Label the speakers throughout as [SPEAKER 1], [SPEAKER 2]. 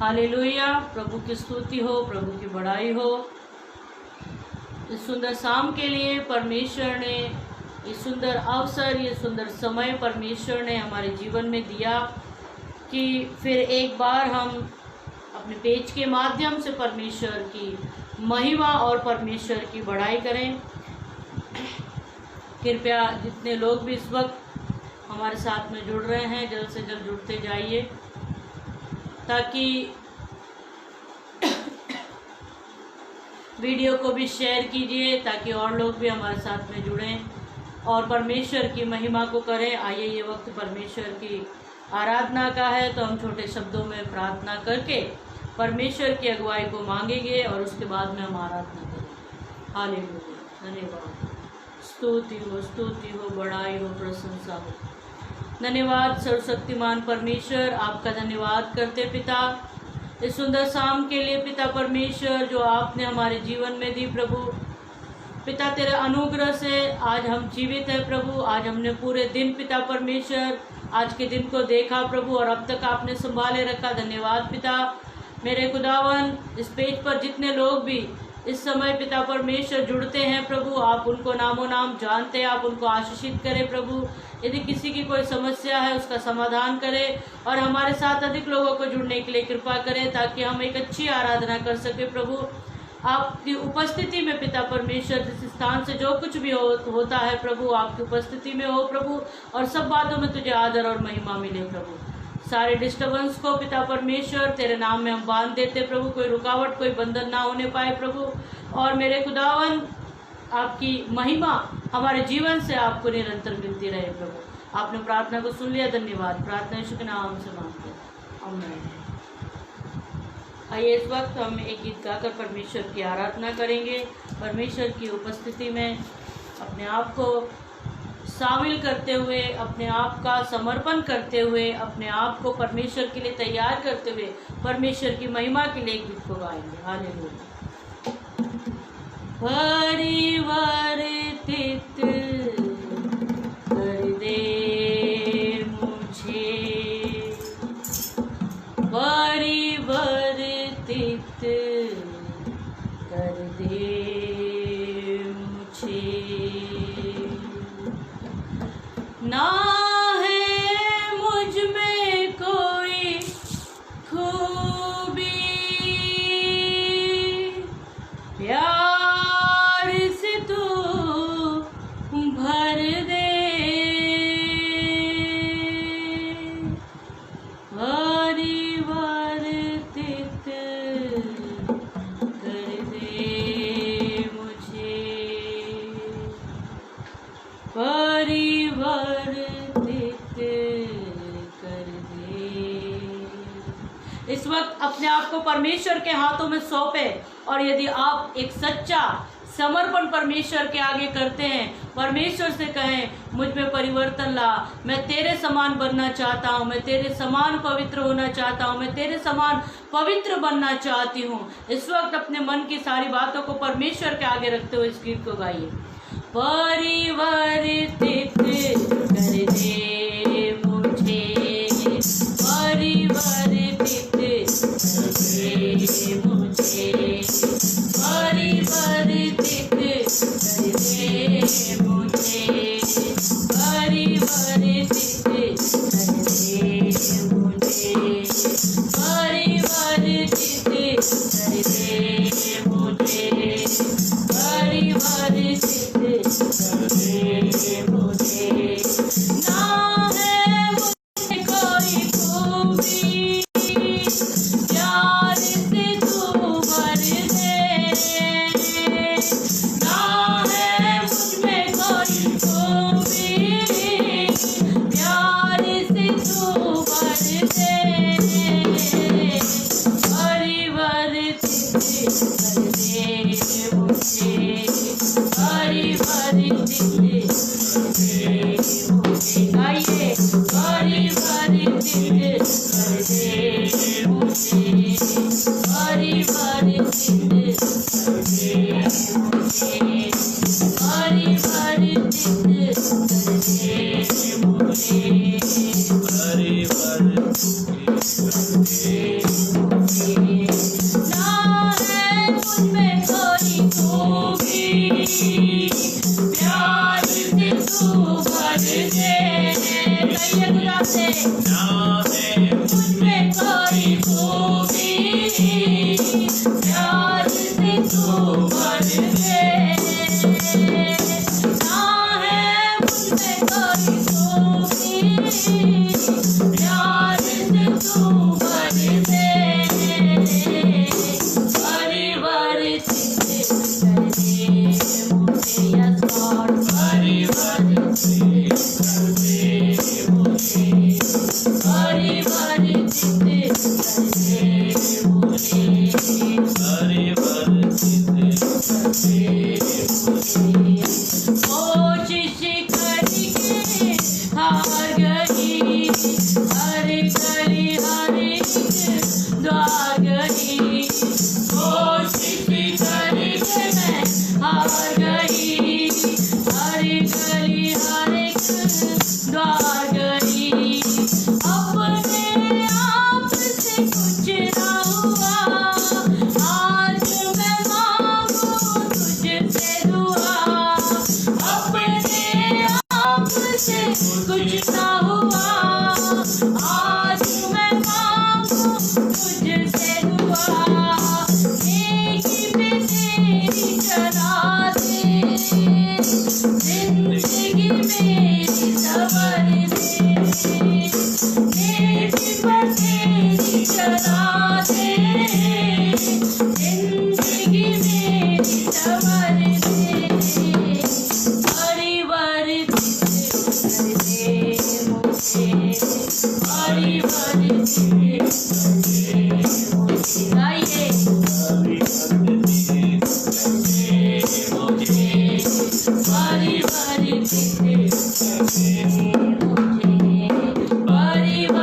[SPEAKER 1] Hallelujah. प्रभु की स्तुति हो, प्रभु की बड़ाई हो। इस सुंदर शाम के लिए परमेश्वर ने ये सुंदर अवसर, ये सुंदर समय परमेश्वर ने हमारे जीवन में दिया कि फिर एक बार हम अपने पेज के माध्यम से परमेश्वर की महिमा और परमेश्वर की बड़ाई करें। कृपया जितने लोग भी इस वक्त हमारे साथ में जुड़ रहे हैं, जल्द से जल्द जुड़ते जाइए, ताकि वीडियो को भी शेयर कीजिए, ताकि और लोग भी हमारे साथ में जुड़ें और परमेश्वर की महिमा को करें। आइए, ये वक्त परमेश्वर की आराधना का है, तो हम छोटे शब्दों में प्रार्थना करके परमेश्वर की अगुवाई को मांगेंगे और उसके बाद में हम आराधना करेंगे। हालेलुया, धन्यवाद, स्तुति हो, बड़ाई हो, प्रशंसा हो। धन्यवाद सर्वशक्तिमान परमेश्वर, आपका धन्यवाद करते पिता, इस सुंदर शाम के लिए पिता परमेश्वर जो आपने हमारे जीवन में दी। प्रभु पिता, तेरे अनुग्रह से आज हम जीवित हैं प्रभु। आज हमने पूरे दिन पिता परमेश्वर आज के दिन को देखा प्रभु, और अब तक आपने संभाले रखा। धन्यवाद पिता मेरे खुदावन। इस पेज पर जितने लोग भी इस समय पिता परमेश्वर जुड़ते हैं प्रभु, आप उनको नामों नाम जानते हैं, आप उनको आशीषित करें प्रभु। यदि किसी की कोई समस्या है उसका समाधान करें, और हमारे साथ अधिक लोगों को जुड़ने के लिए कृपा करें, ताकि हम एक अच्छी आराधना कर सके प्रभु। आपकी उपस्थिति में पिता परमेश्वर जिस स्थान से जो कुछ भी होता है प्रभु, आपकी उपस्थिति में हो प्रभु, और सब बातों में तुझे आदर और महिमा मिले प्रभु। सारे डिस्टर्बेंस को पिता परमेश्वर तेरे नाम में हम बांध देते प्रभु। कोई रुकावट, कोई बंधन ना होने पाए प्रभु। और मेरे खुदावन, आपकी महिमा हमारे जीवन से आपको निरंतर मिलती रहे प्रभु। आपने प्रार्थना को सुन लिया, धन्यवाद। प्रार्थना यीशु के नाम से मांगते हैं, आमीन। आइए, इस वक्त हम एक गीत गाकर परमेश्वर की आराधना करेंगे। परमेश्वर की उपस्थिति में अपने आप को शामिल करते हुए, अपने आप का समर्पण करते हुए, अपने आप को परमेश्वर के लिए तैयार करते हुए परमेश्वर की महिमा के लिए गीत को गाएंगे। हालेलुया। परिवर्तित कर दे मुझे, परिवर्तित कर दे मुझे। ना है मुझ में कोई खूबी, प्यार से तू भर दे, परिवर्तित कर दे मुझे, परिवर्तित कर दे। इस वक्त अपने आप को परमेश्वर के हाथों में सौंपे, और यदि आप एक सच्चा समर्पण परमेश्वर के आगे करते हैं, परमेश्वर से कहें, मुझ में परिवर्तन ला, मैं तेरे समान बनना चाहता हूँ, मैं तेरे समान पवित्र होना चाहता हूँ, मैं तेरे समान पवित्र बनना चाहती हूँ। इस वक्त अपने मन की सारी बातों को परमेश्वर के आगे रखते हुए इस गीत को गाइए। परिवर्तित कर दे मुझे, परिवर्तित कर दे मुझे, परिवर्तित कर दे मुझे, परिवर्तित कर दे मुझे, परिवर्तित कर दे मुझे, परिवर्तित मुझे। ना है मुझे कोई खूबी, प्यार से तू भर दे। ना है मुझ में कोई खूबी, प्यार से तू भर दे, परिवर्तित कर दे मुझे, परिवर्तित गाइए, परिवर्तित कर दे मुझे, परिवर्तित कर दे मुझे, परिवर्तित कर दे मुझे, परिवर्तित कर दे मुझे। कोशिश करके हार गई, हर गली हर एक द्वार गई। कोशिश करके मैं हार गई, हर गली हर एक द्वार गई। अपने आप से कुछ ना हुआ, आज मैं मांगू तुझसे दुआ। अपने आप से कुछ ना हुआ, आज मैं मांगू तुझसे दुआ। नेकी पे तेरी चला दे, जिंदगी मेरी सवर दे। नेकी पे तेरी चला दे, जिंदगी मेरी सवर दे।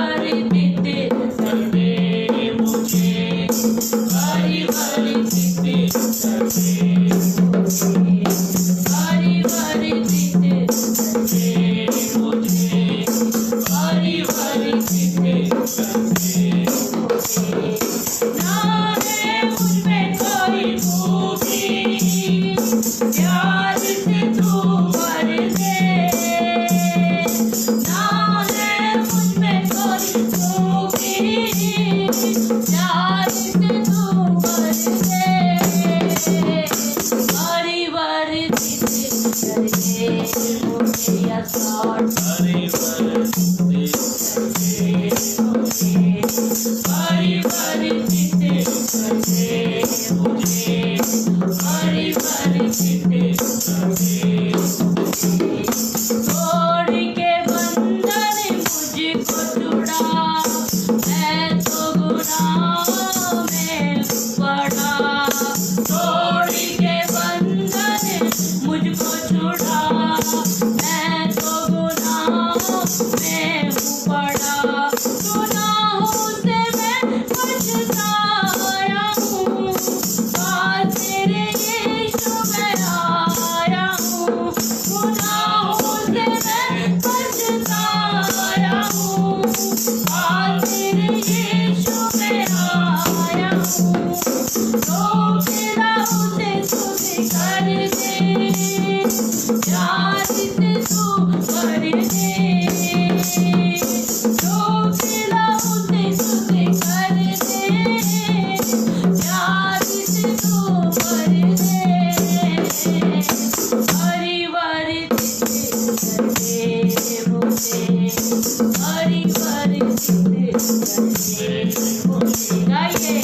[SPEAKER 1] परिवर्तित कर दे मुझे, परिवर्तित कर दे मुझे। गाइए।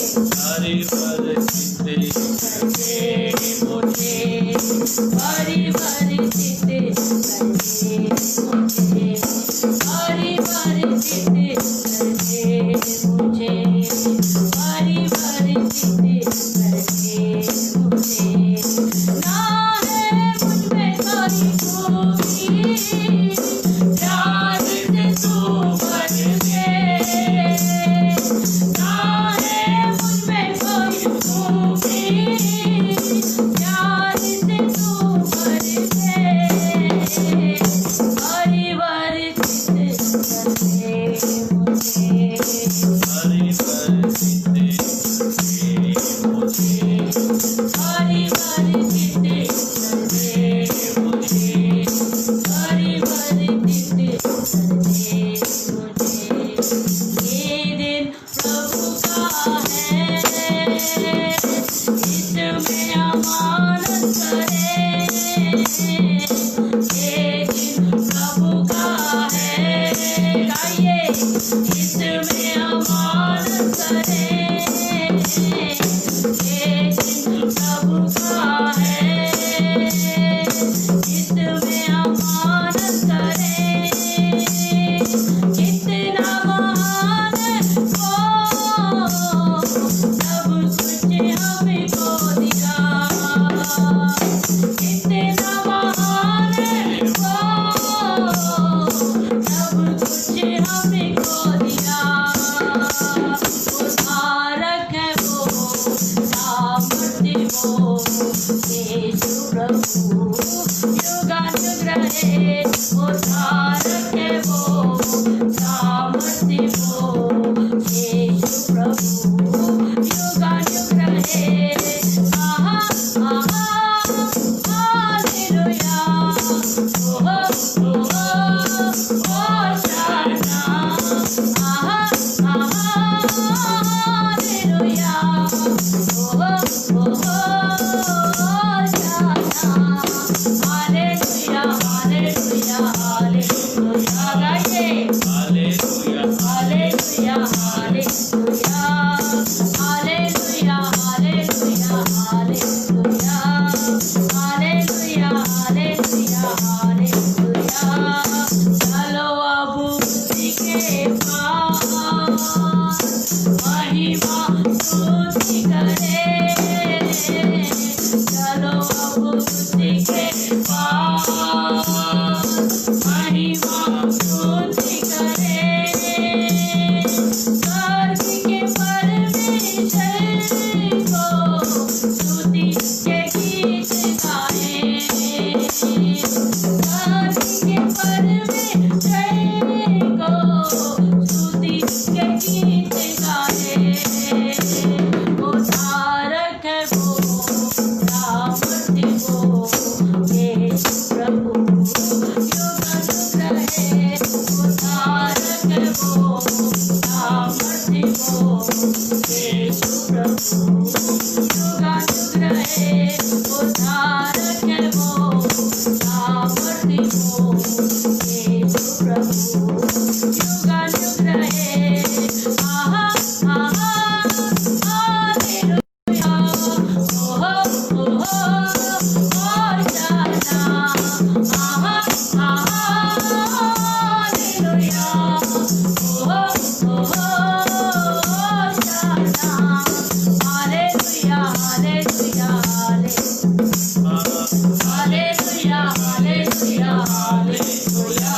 [SPEAKER 1] प्रभु युगानुग रहे, उद्धारक है वो, सामर्थ्य वो, यीशु प्रभु युगानुग रहे। आहा आहा हालेलुया, ओहो ओहो होशाना, आहा आहा हालेलुया, ओहो ओहो होशाना, हालेलुया हालेलुया हालेलुया, गाइए hallelujah hallelujah hallelujah, hallelujah hallelujah hallelujah, hallelujah hallelujah hallelujah. चलो अब उसी के पास महिमा स्तुति करें, चलो अब उसी के पास महिमा स्तुति करें, स्वर्ग के परमेश्वर को स्तुति के गीत गाएं, स्वर्ग के परमेश्वर को स्तुति के गीत गाएं। उद्धारक है वो, सामर्थ्य वो, यीशु प्रभु युगानुग रहे, उद्धारक है वो, सामर्थ्य वो, यीशु प्रभु युगानुग रहे, उद्धारक है वो, सामर्थ्य वो, यीशु प्रभु युगानुग रहे। आहा आहा हालेलुया, ओहो ओहो होशाना, आहा आहा हालेलुया, ओहो ओहो hosanna, hallelujah hallelujah hallelujah, hallelujah hallelujah hallelujah,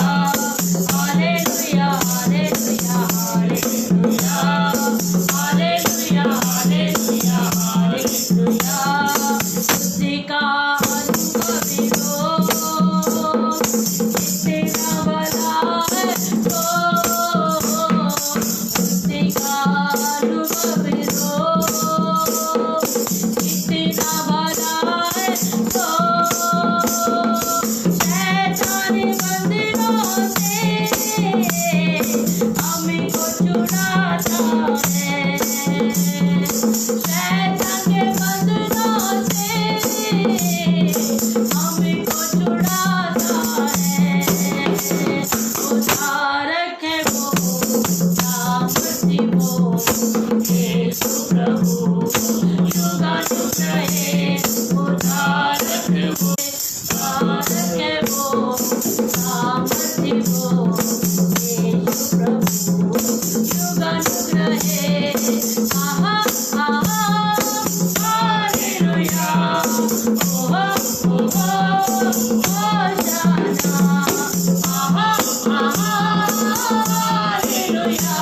[SPEAKER 1] hallelujah hallelujah hallelujah, hallelujah hallelujah hallelujah. उसी का अनुभवी हो, इतना बड़ा है वो, उसी का अनुभवी हो, इतना बड़ा है वो, शैतानी मंदिरों से हमको छुड़ाता है, शैतान के बंधनों से हमको छुड़ाता है। उद्धारक है वो, सामर्थ्य वो, यीशु प्रभु युगानुग रहे, उद्धारक है वो, उद्धारक है वो, सामर्थ्य वो, यीशु प्रभु युगानुग रहे। आहा आहा हालेलुया, ओहो ओहो होशाना, आहा आहा हालेलुया,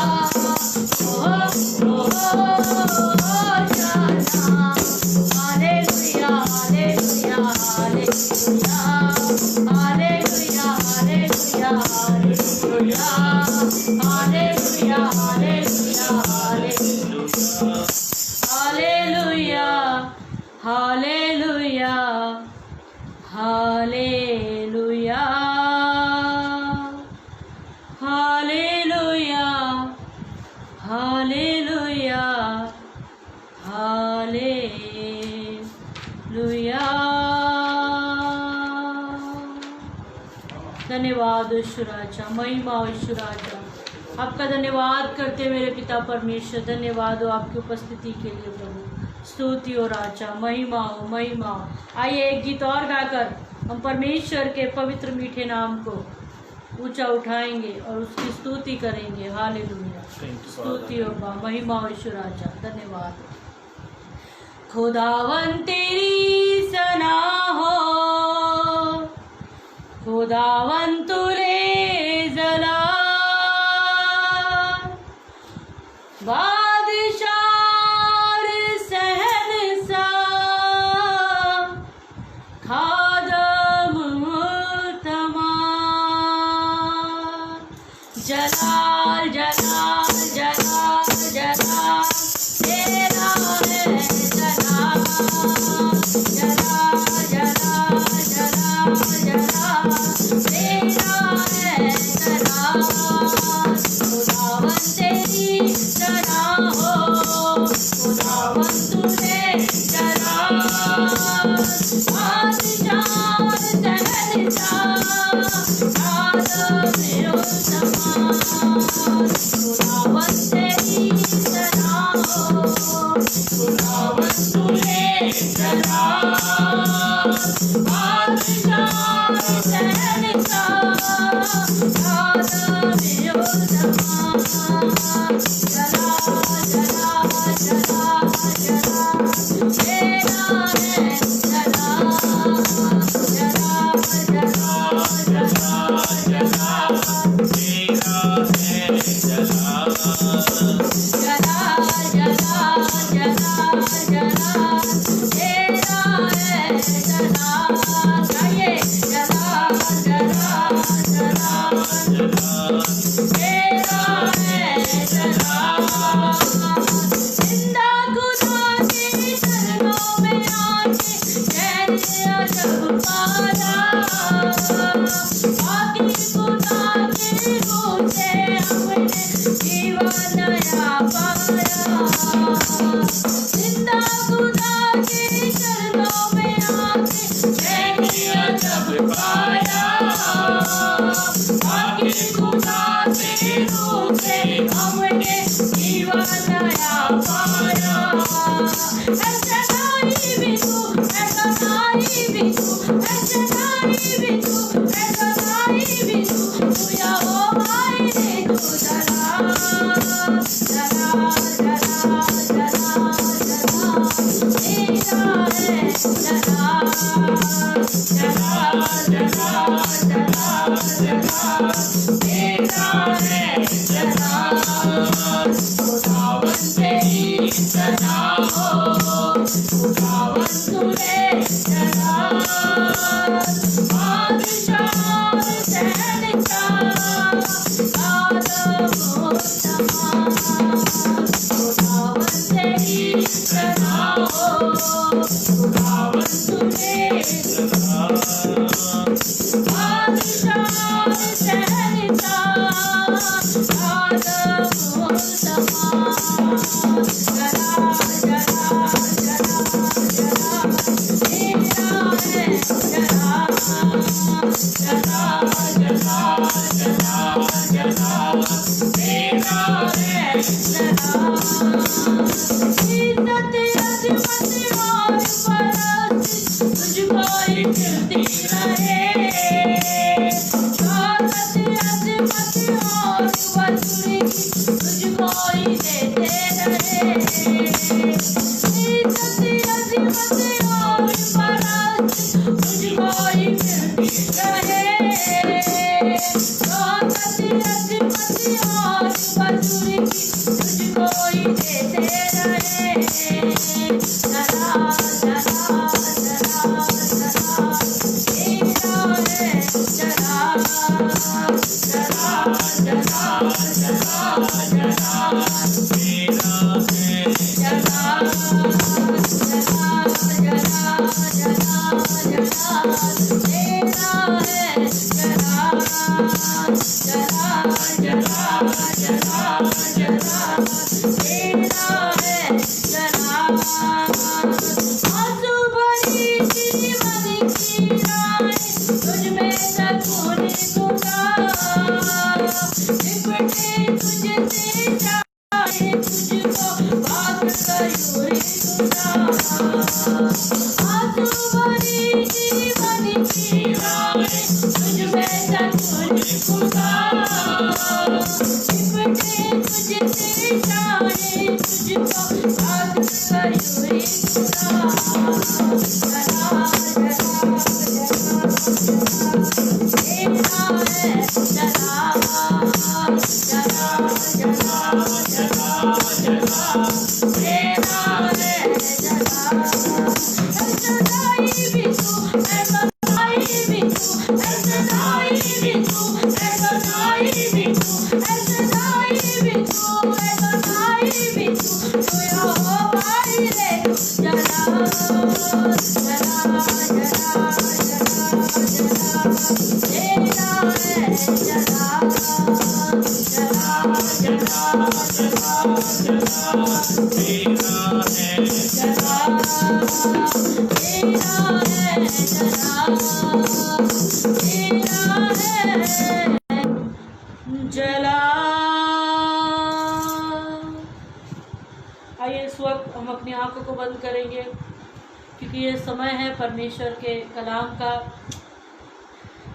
[SPEAKER 1] ओहो ओहो hosanna, hallelujah hallelujah hallelujah, hallelujah hallelujah hallelujah, hallelujah hallelujah hallelujah, hallelujah hallelujah, hallelujah hallelujah hallelujah. धन्यवाद ईश्वर राजा, महिमा ईश्वर राजा, आपका धन्यवाद करते मेरे पिता परमेश्वर, धन्यवाद हो आपकी उपस्थिति के लिए प्रभु, स्तुति हो राजा, महिमा हो महिमा हो। आइए एक गीत और गाकर हम परमेश्वर के पवित्र मीठे नाम को ऊंचा उठाएंगे और उसकी स्तुति करेंगे। हालेलुया, स्तुति हो महिमा हो ईश्वर राजा, धन्यवाद। खुदावन तेरी सना हो, खुदावन तुले जला, बादशाह सहनसा खादम तमा जलाल जलाल जलाल जलाल तेरा है जलाल जलाल जलाल जलाल जलाल तेरा है जलाल खुदावन तेरी सना हो खुदावन तुझे जलाल बादशाह शहंशाह आदम समान खुदावन तेरी सना हो खुदावन तुझे जलाल बादशाह शहंशाह आदम समान जलाल जलाल जलाल जलाल तेरा है जलाल जलाल जलाल जलाल जलाल तेरा है जलाल जलाल जलाल जलाल जलाल तेरा है जलाल गाइए जलाल जलाल जलाल जलाल तेरा है जलाल जिंदा खुदा के चरणों में आके कैसे अजब पाया बाकी खुदा के रूप से हमने जीवन नया पाया जिंदा खुदा के चरणों में आके कैसे अजब पाया बाकी खुदा के रूप से हमने जीवन नया पाया ऐसा नहीं भी तू ऐसा नहीं भी तू ऐसा नहीं भी तू ऐसा नहीं भी तू तुया हो भाई रे तू जलाल जलाल जलाल जलाल जलाल तेरा है जलाल जलाल जलाल जलाल जलाल तेरा है जलाल खुदावन तेरी सना हो खुदावन तुझे जलाल बादशाह शहंशाह आदम समान खुदावन तेरी सना हो खुदावन तुझे जलाल बादशाह शहंशाह आदम समान जलाल जलाल जलाल जलाल तेरा है जलाल जलाल जलाल जलाल जलाल तेरा है जलाल इज्जत अजमत और परस्त तुझको ही मिलती रहे ताकत अजमत और बजुर्गी तुझको ही देते रहे इज्जत अजमत और परस्त तुझको ही मिलती रहे ताकत अजमत और बजुर्गी तुझको ही देते रहे जलाल जलाल जलाल जलाल तेरा है जलाल जलाल जलाल जलाल जलाल तेरा है जलाल जलाल जलाल जलाल जलाल तेरा है जलाल जलाल जलाल जलाल जलाल तेरा है जलाल आंसू भरी जीवन की राहें तुझ में सकून खुदा लिपटे तुझसे चाहे तुझको बात करूँ खुदा आंसू भरी जीवन की राहें तुझ में सकून खुदा लिपटे तुझसे चाहे तुझको बात करूँ खुदा जलाल जलाल जलाल तेरा है जलाल जलाल जलाल जलाल जलाल तेरा है जलाल ऐसा नहीं भी तू जला। आइए इस वक्त हम अपनी आंखों को बंद करेंगे, क्योंकि ये समय है परमेश्वर के कलाम का।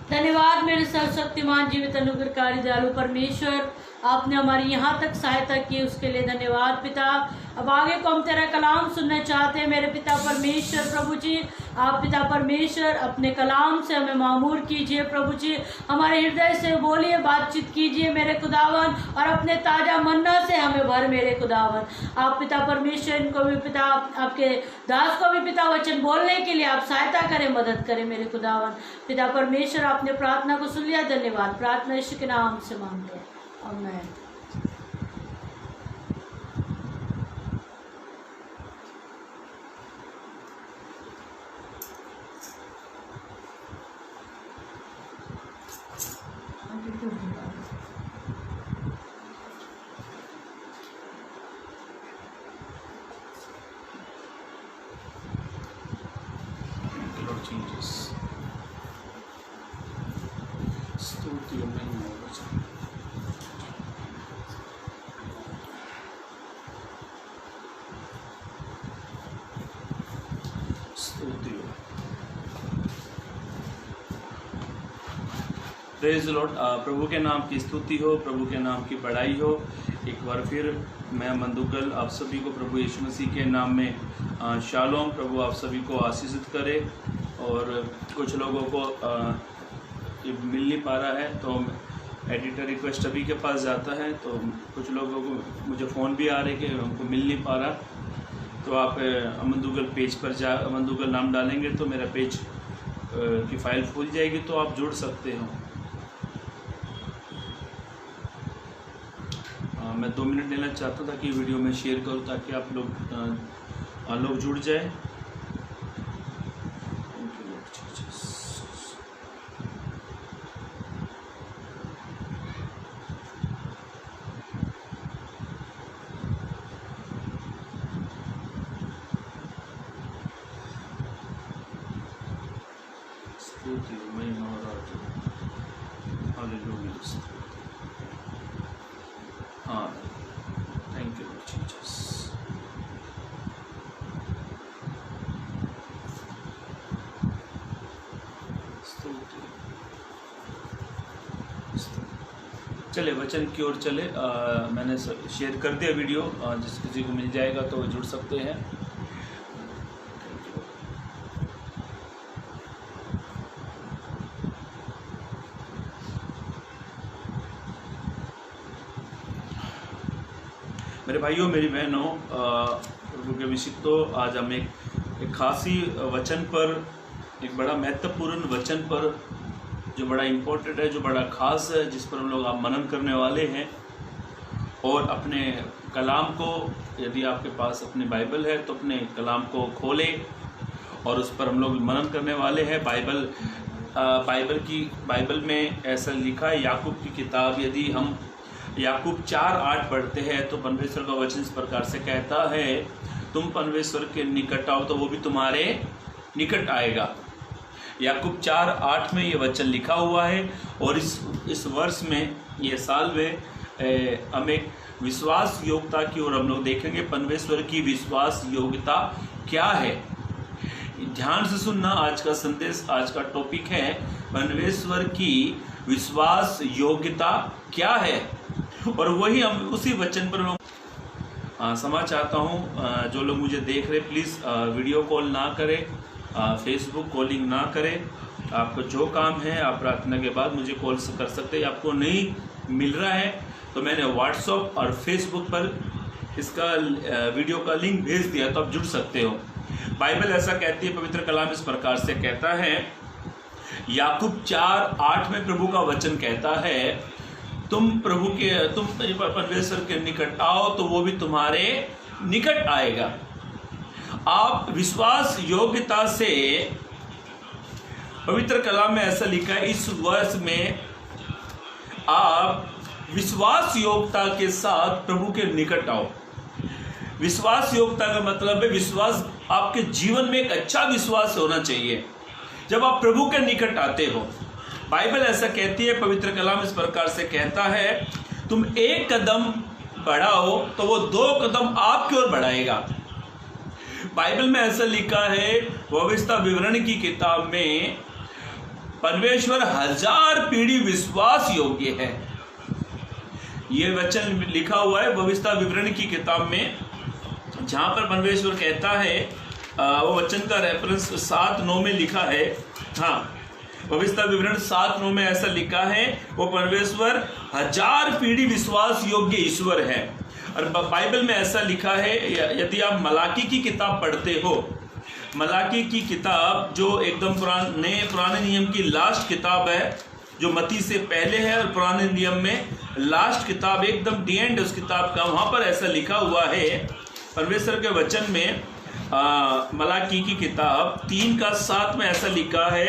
[SPEAKER 1] धन्यवाद मेरे सर्वशक्तिमान जीवित अनुग्रहकारी दयालु परमेश्वर, आपने हमारी यहाँ तक सहायता की, उसके लिए धन्यवाद पिता। अब आगे को हम तेरा कलाम सुनना चाहते हैं मेरे पिता परमेश्वर। प्रभु जी आप पिता परमेश्वर अपने कलाम से हमें मामूर कीजिए। प्रभु जी हमारे हृदय से बोलिए, बातचीत कीजिए मेरे खुदावन, और अपने ताज़ा मन्ना से हमें भर मेरे खुदावन। आप पिता परमेश्वर इनको भी पिता, आपके दास को भी पिता वचन बोलने के लिए आप सहायता करें, मदद करें मेरे खुदावन। पिता परमेश्वर आपने प्रार्थना को सुन लिया, धन्यवाद। प्रार्थना यीशु के नाम से मांगते हैं, आमीन।
[SPEAKER 2] Praise the Lord. प्रभु के नाम की स्तुति हो, प्रभु के नाम की बड़ाई हो। एक बार फिर मैं मंदुकल आप सभी को प्रभु यीशु मसीह के नाम में शालोम। प्रभु आप सभी को आशीषित करे। और कुछ लोगों को मिल नहीं पा रहा है, तो एडिटर रिक्वेस्ट अभी के पास जाता है, तो कुछ लोगों को मुझे फ़ोन भी आ रहे कि उनको मिल नहीं पा रहा। तो आप मंदुकल पेज पर मंदुकल नाम डालेंगे तो मेरा पेज की फ़ाइल खुल जाएगी, तो आप जुड़ सकते हो। मैं 2 मिनट लेना चाहता था कि वीडियो में शेयर करूं, ताकि आप लोग जुड़ जाए। हाँ, थैंक यू जीसस। चले वचन की ओर चले। मैंने शेयर कर दिया वीडियो, जिस किसी को मिल जाएगा तो जुड़ सकते हैं। मेरे भाइयों मेरी बहनों, प्रभु के अभिषिक्तों, आज हम एक खासी वचन पर, एक बड़ा महत्वपूर्ण वचन पर, जो बड़ा इम्पोर्टेंट है, जो बड़ा खास है, जिस पर हम लोग आप मनन करने वाले हैं। और अपने कलाम को, यदि आपके पास अपनी बाइबल है तो अपने कलाम को खोलें और उस पर हम लोग मनन करने वाले हैं। बाइबल में ऐसा लिखा है, याकूब की किताब, यदि हम याकूब 4:8 पढ़ते हैं तो परमेश्वर का वचन इस प्रकार से कहता है, तुम परमेश्वर के निकट आओ तो वो भी तुम्हारे निकट आएगा। याकूब 4:8 में ये वचन लिखा हुआ है। और इस वर्ष में, ये साल में हम एक विश्वास योग्यता की ओर हम लोग देखेंगे। परमेश्वर की विश्वास योग्यता क्या है? ध्यान से सुनना, आज का संदेश, आज का टॉपिक है परमेश्वर की विश्वास योग्यता क्या है। और वही हम उसी वचन पर समझ चाहता हूँ। जो लोग मुझे देख रहे, प्लीज़ वीडियो कॉल ना करें, फेसबुक कॉलिंग ना करें। आपको जो काम है आप प्रार्थना के बाद मुझे कॉल कर सकते हैं। आपको नहीं मिल रहा है तो मैंने व्हाट्सएप और फेसबुक पर इसका वीडियो का लिंक भेज दिया, तो आप जुड़ सकते हो। बाइबल ऐसा कहती है, पवित्र कलाम इस प्रकार से कहता है, याकूब 4:8 में प्रभु का वचन कहता है, तुम परमेश्वर के निकट आओ तो वो भी तुम्हारे निकट आएगा। आप विश्वास योग्यता से, पवित्र कलाम में ऐसा लिखा है, इस वर्ष में आप विश्वास योग्यता के साथ प्रभु के निकट आओ। विश्वास योग्यता का मतलब है विश्वास, आपके जीवन में एक अच्छा विश्वास होना चाहिए। जब आप प्रभु के निकट आते हो, बाइबल ऐसा कहती है, पवित्र कलाम इस प्रकार से कहता है, तुम एक कदम बढ़ाओ तो वो 2 कदम आपकी ओर बढ़ाएगा। बाइबल में ऐसा लिखा है, भविष्यता विवरण की किताब में, परमेश्वर 1000 पीढ़ी विश्वास योग्य है। ये वचन लिखा हुआ है भविष्यता विवरण की किताब में, जहां पर परमेश्वर कहता है, वो वचन का रेफरेंस 7:9 में लिखा है। हाँ, भविष्यता विवरण 7:9 में ऐसा लिखा है, वो परमेश्वर 1000 पीढ़ी विश्वास योग्य ईश्वर है। और बाइबल में ऐसा लिखा है, यदि आप मलाकी की किताब पढ़ते हो, मलाकी की किताब जो एकदम पुराने नियम की लास्ट किताब है, जो मत्ती से पहले है, और पुराने नियम में लास्ट किताब एकदम डी एंड उस किताब का, वहाँ पर ऐसा लिखा हुआ है परमेश्वर के वचन में, मलाकी की किताब 3:7 में ऐसा लिखा है,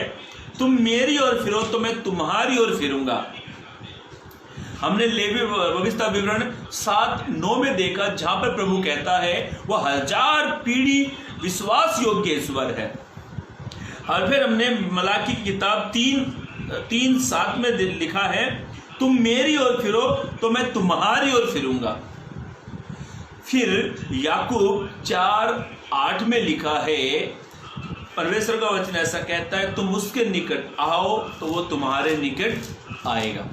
[SPEAKER 2] तुम मेरी ओर फिरो तो मैं तुम्हारी ओर फिरूंगा। हमने लेवी भविष्यता विवरण 7:9 में देखा, जहां पर प्रभु कहता है वह 1000 पीढ़ी विश्वास योग्य ईश्वर है। और फिर हमने मलाकी की किताब 3:7 में लिखा है, तुम मेरी ओर फिरो तो मैं तुम्हारी ओर फिरूंगा। फिर याकूब 4:8 में लिखा है, परमेश्वर का वचन ऐसा कहता है, तुम उसके निकट आओ तो वो तुम्हारे निकट आएगा।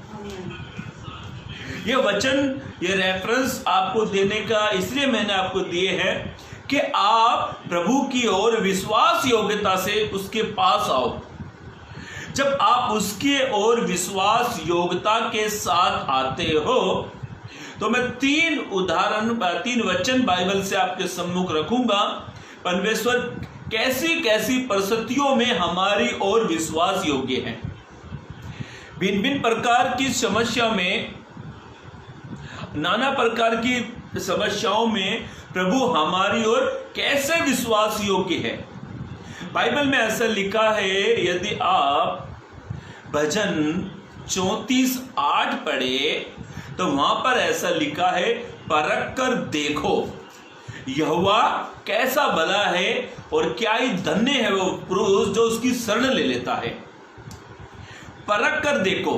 [SPEAKER 2] ये वचन, ये रेफरेंस आपको देने का इसलिए मैंने आपको दिए हैं कि आप प्रभु की ओर विश्वास योग्यता से उसके पास आओ। जब आप उसके ओर विश्वास योग्यता के साथ आते हो तो मैं 3 वचन बाइबल से आपके सम्मुख रखूंगा। परमेश्वर कैसी कैसी परिस्थितियों में हमारी ओर विश्वास योग्य है। भिन्न भिन्न प्रकार की समस्या में, नाना प्रकार की समस्याओं में प्रभु हमारी ओर कैसे विश्वास योग्य है। बाइबल में ऐसा लिखा है, यदि आप भजन 34:8 पढ़े तो वहां पर ऐसा लिखा है, परख कर देखो यहोवा कैसा भला है और क्या ही धन्य है वो पुरुष जो उसकी शरण ले लेता है। परख कर देखो,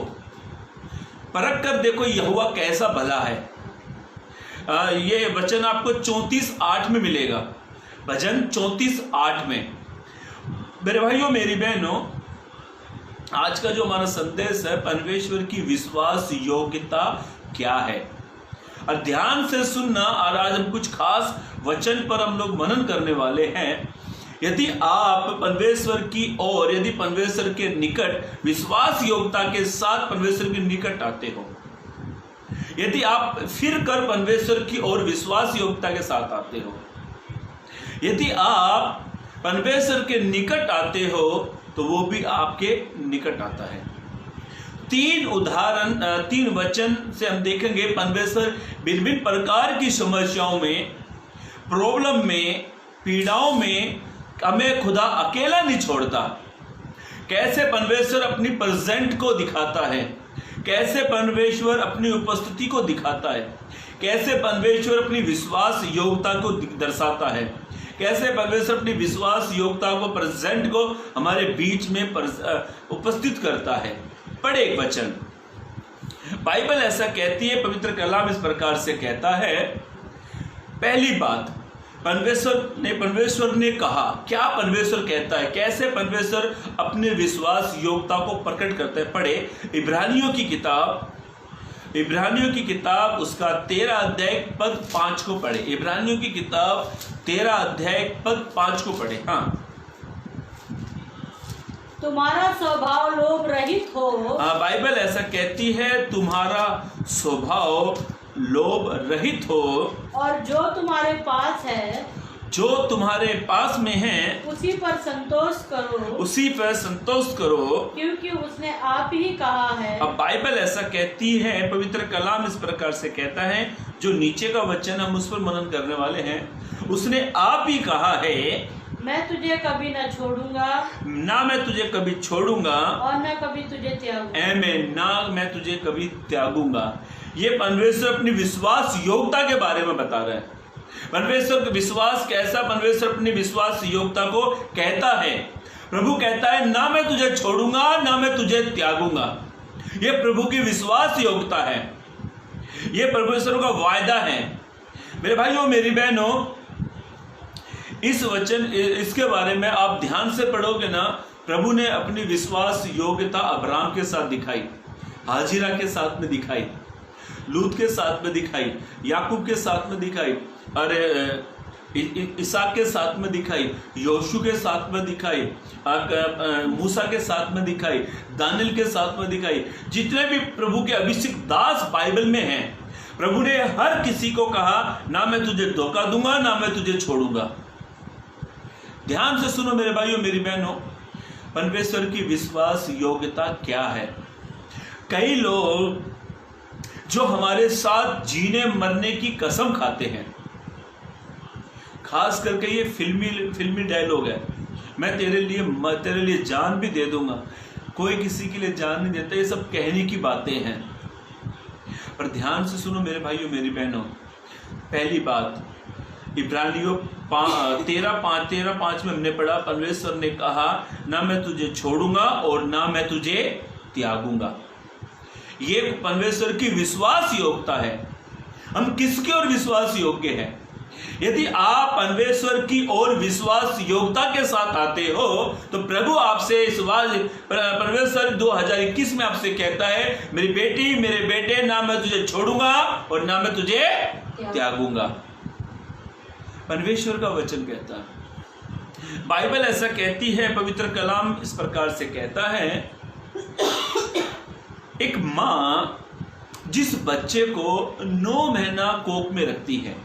[SPEAKER 2] परख कर देखो यहोवा कैसा भला है। ये वचन आपको 34:8 में मिलेगा, भजन 34:8 में। मेरे भाइयों मेरी बहनों, आज का जो हमारा संदेश है, परमेश्वर की विश्वास योग्यता क्या है, और ध्यान से सुनना। और आज हम कुछ खास वचन पर हम लोग मनन करने वाले हैं। यदि आप परमेश्वर की ओर, यदि परमेश्वर के निकट विश्वास योग्यता के साथ परमेश्वर के निकट आते हो, यदि आप फिर कर परमेश्वर की ओर विश्वास योग्यता के साथ आते हो, यदि आप परमेश्वर के निकट आते हो तो वो भी आपके निकट आता है। 3 वचन से हम देखेंगे परमेश्वर भिन्न भिन्न प्रकार की समस्याओं में, प्रॉब्लम में, पीड़ाओं में हमें खुदा अकेला नहीं छोड़ता। कैसे परमेश्वर अपनी प्रेजेंट को दिखाता है, कैसे परमेश्वर अपनी उपस्थिति को दिखाता है, कैसे परमेश्वर अपनी विश्वास योग्यता को दर्शाता है, कैसे परमेश्वर अपनी विश्वास योग्यता को, प्रेजेंट को हमारे बीच में उपस्थित करता है। पढ़े एक वचन, बाइबल ऐसा कहती है, पवित्र कलाम इस प्रकार से कहता है, पहली बात परमेश्वर ने कहा। क्या परमेश्वर कहता है, कैसे परमेश्वर अपने विश्वास योग्यता को प्रकट करता है। पढ़े इब्रानियों की किताब उसका 13 अध्याय पद 5 को पढ़े। इब्रानियों की किताब 13 अध्याय पद 5 को पढ़े। हाँ,
[SPEAKER 1] तुम्हारा स्वभाव लोभ रहित हो।
[SPEAKER 2] हाँ, बाइबल ऐसा कहती है, तुम्हारा स्वभाव लोभ रहित हो,
[SPEAKER 1] और जो तुम्हारे पास है,
[SPEAKER 2] जो तुम्हारे पास में है,
[SPEAKER 1] उसी पर संतोष करो,
[SPEAKER 2] उसी पर संतोष करो,
[SPEAKER 1] क्योंकि उसने आप ही कहा है।
[SPEAKER 2] अब बाइबल ऐसा कहती है, पवित्र कलाम इस प्रकार से कहता है, जो नीचे का वचन हम उस पर मनन करने वाले हैं, उसने आप ही कहा है,
[SPEAKER 1] मैं तुझे कभी न छोड़ूंगा,
[SPEAKER 2] ना मैं तुझे कभी छोड़ूंगा,
[SPEAKER 1] और न कभी तुझे त्यागूंगा।
[SPEAKER 2] आमीन, ना मैं तुझे कभी त्यागूंगा। ये परमेश्वर अपनी विश्वास योग्यता के बारे में बता रहा है। परमेश्वर का विश्वास कैसा, परमेश्वर अपनी विश्वास योग्यता को कहता है। प्रभु कहता है ना मैं तुझे छोड़ूंगा ना मैं तुझे त्यागूंगा। यह प्रभु की विश्वास योग्यता है, यह परमेश्वर का वायदा है। मेरे भाइयों मेरी बहनों, इस वचन इसके बारे में आप ध्यान से पढ़ोगे ना, प्रभु ने अपनी विश्वास योग्यता अब्राहम के साथ दिखाई, हाजिरा के साथ में दिखाई, लूत के साथ में दिखाई, याकूब के साथ में दिखाई, अरे इसहाक के साथ में दिखाई, योशू के साथ में दिखाई, मूसा के साथ में दिखाई, दानियल के साथ में दिखाई। जितने भी प्रभु के अभिषिक्त दास बाइबल में हैं, प्रभु ने हर किसी को कहा ना मैं तुझे धोखा दूंगा ना मैं तुझे छोड़ूंगा। ध्यान से सुनो मेरे भाइयों मेरी बहनों, परमेश्वर की विश्वास योग्यता क्या है। कई लोग जो हमारे साथ जीने मरने की कसम खाते हैं, खास करके ये फिल्मी डायलॉग है, मैं तेरे लिए जान भी दे दूंगा, कोई किसी के लिए जान नहीं देता, ये सब कहने की बातें हैं। पर ध्यान से सुनो मेरे भाइयों मेरी बहनों, पहली बात इब्रानियों 13:5 में हमने पढ़ा, परमेश्वर ने कहा ना मैं तुझे छोड़ूंगा और ना मैं तुझे त्यागूंगा। ये परमेश्वर की विश्वास योग्यता है। हम किसके और विश्वास योग्य हैं? यदि आप परमेश्वर की ओर विश्वास योग्यता के साथ आते हो तो प्रभु आपसे इस बात, परमेश्वर 2021 में आपसे कहता है, मेरी बेटी मेरे बेटे, ना मैं तुझे छोड़ूंगा और ना मैं तुझे त्यागूंगा। परमेश्वर का वचन कहता है, बाइबल ऐसा कहती है, पवित्र कलाम इस प्रकार से कहता है, एक मां जिस बच्चे को 9 महीना कोख में रखती है,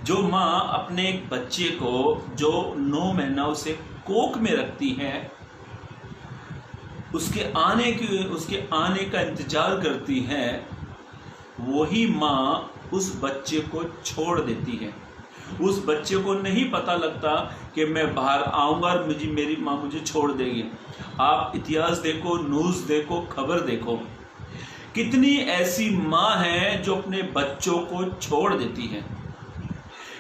[SPEAKER 2] जो मां अपने एक बच्चे को जो 9 महीना उसे कोख में रखती है, उसके आने का इंतजार करती है, वही मां उस बच्चे को छोड़ देती है। उस बच्चे को नहीं पता लगता कि मैं बाहर आऊंगा और मेरी मां मुझे छोड़ देगी। आप इतिहास देखो, न्यूज़ देखो, खबर देखो, कितनी ऐसी मां हैं जो अपने बच्चों को छोड़ देती हैं।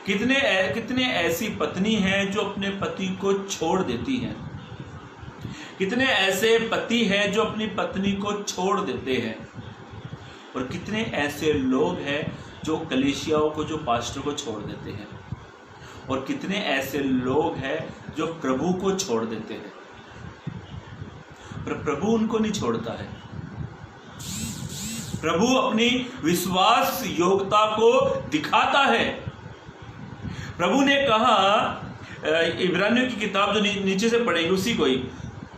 [SPEAKER 2] कितने ऐसी पत्नी हैं जो अपने पति को छोड़ देती हैं। कितने ऐसे पति हैं जो अपनी पत्नी को छोड़ देते हैं। और कितने ऐसे लोग हैं जो कलीसियाओं को, जो पास्टर को छोड़ देते हैं। और कितने ऐसे लोग हैं जो प्रभु को छोड़ देते हैं, पर प्रभु उनको नहीं छोड़ता है। प्रभु अपनी विश्वास योग्यता को दिखाता है। प्रभु ने कहा, इब्रानियों की किताब जो नीचे से पढ़ेंगे उसी को ही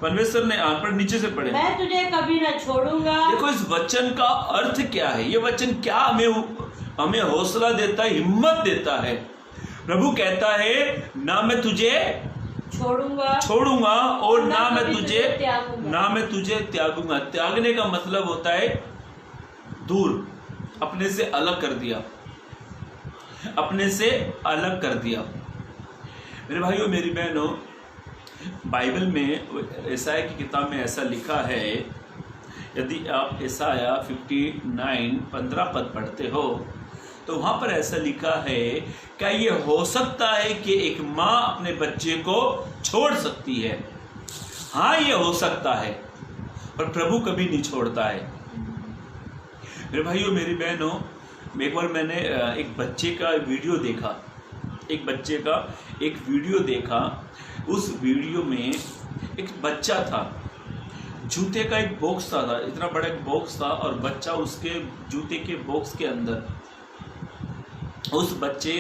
[SPEAKER 2] परमेश्वर ने पर नीचे से पढ़े,
[SPEAKER 1] मैं तुझे कभी न छोड़ूंगा।
[SPEAKER 2] देखो इस वचन का अर्थ क्या है। ये वचन क्या हमें हौसला देता है, हिम्मत देता है। प्रभु कहता है ना मैं तुझे छोड़ूंगा और ना मैं तुझे त्यागूंगा। त्यागने का मतलब होता है दूर, अपने से अलग कर दिया, अपने से अलग कर दिया। मेरे भाइयों मेरी बहनों, बाइबल में यशायाह की किताब में ऐसा लिखा है, यदि आप यशायाह 59:15 पद पढ़ते हो तो वहाँ पर ऐसा लिखा है, क्या ये हो सकता है कि एक माँ अपने बच्चे को छोड़ सकती है? हाँ, ये हो सकता है, पर प्रभु कभी नहीं छोड़ता है। मेरे भाइयों मेरी बहनों, एक बार मैंने एक बच्चे का वीडियो देखा। उस वीडियो में एक बच्चा था, जूते का एक बॉक्स था, इतना बड़ा एक बॉक्स था, और बच्चा उसके जूते के बॉक्स के अंदर, उस बच्चे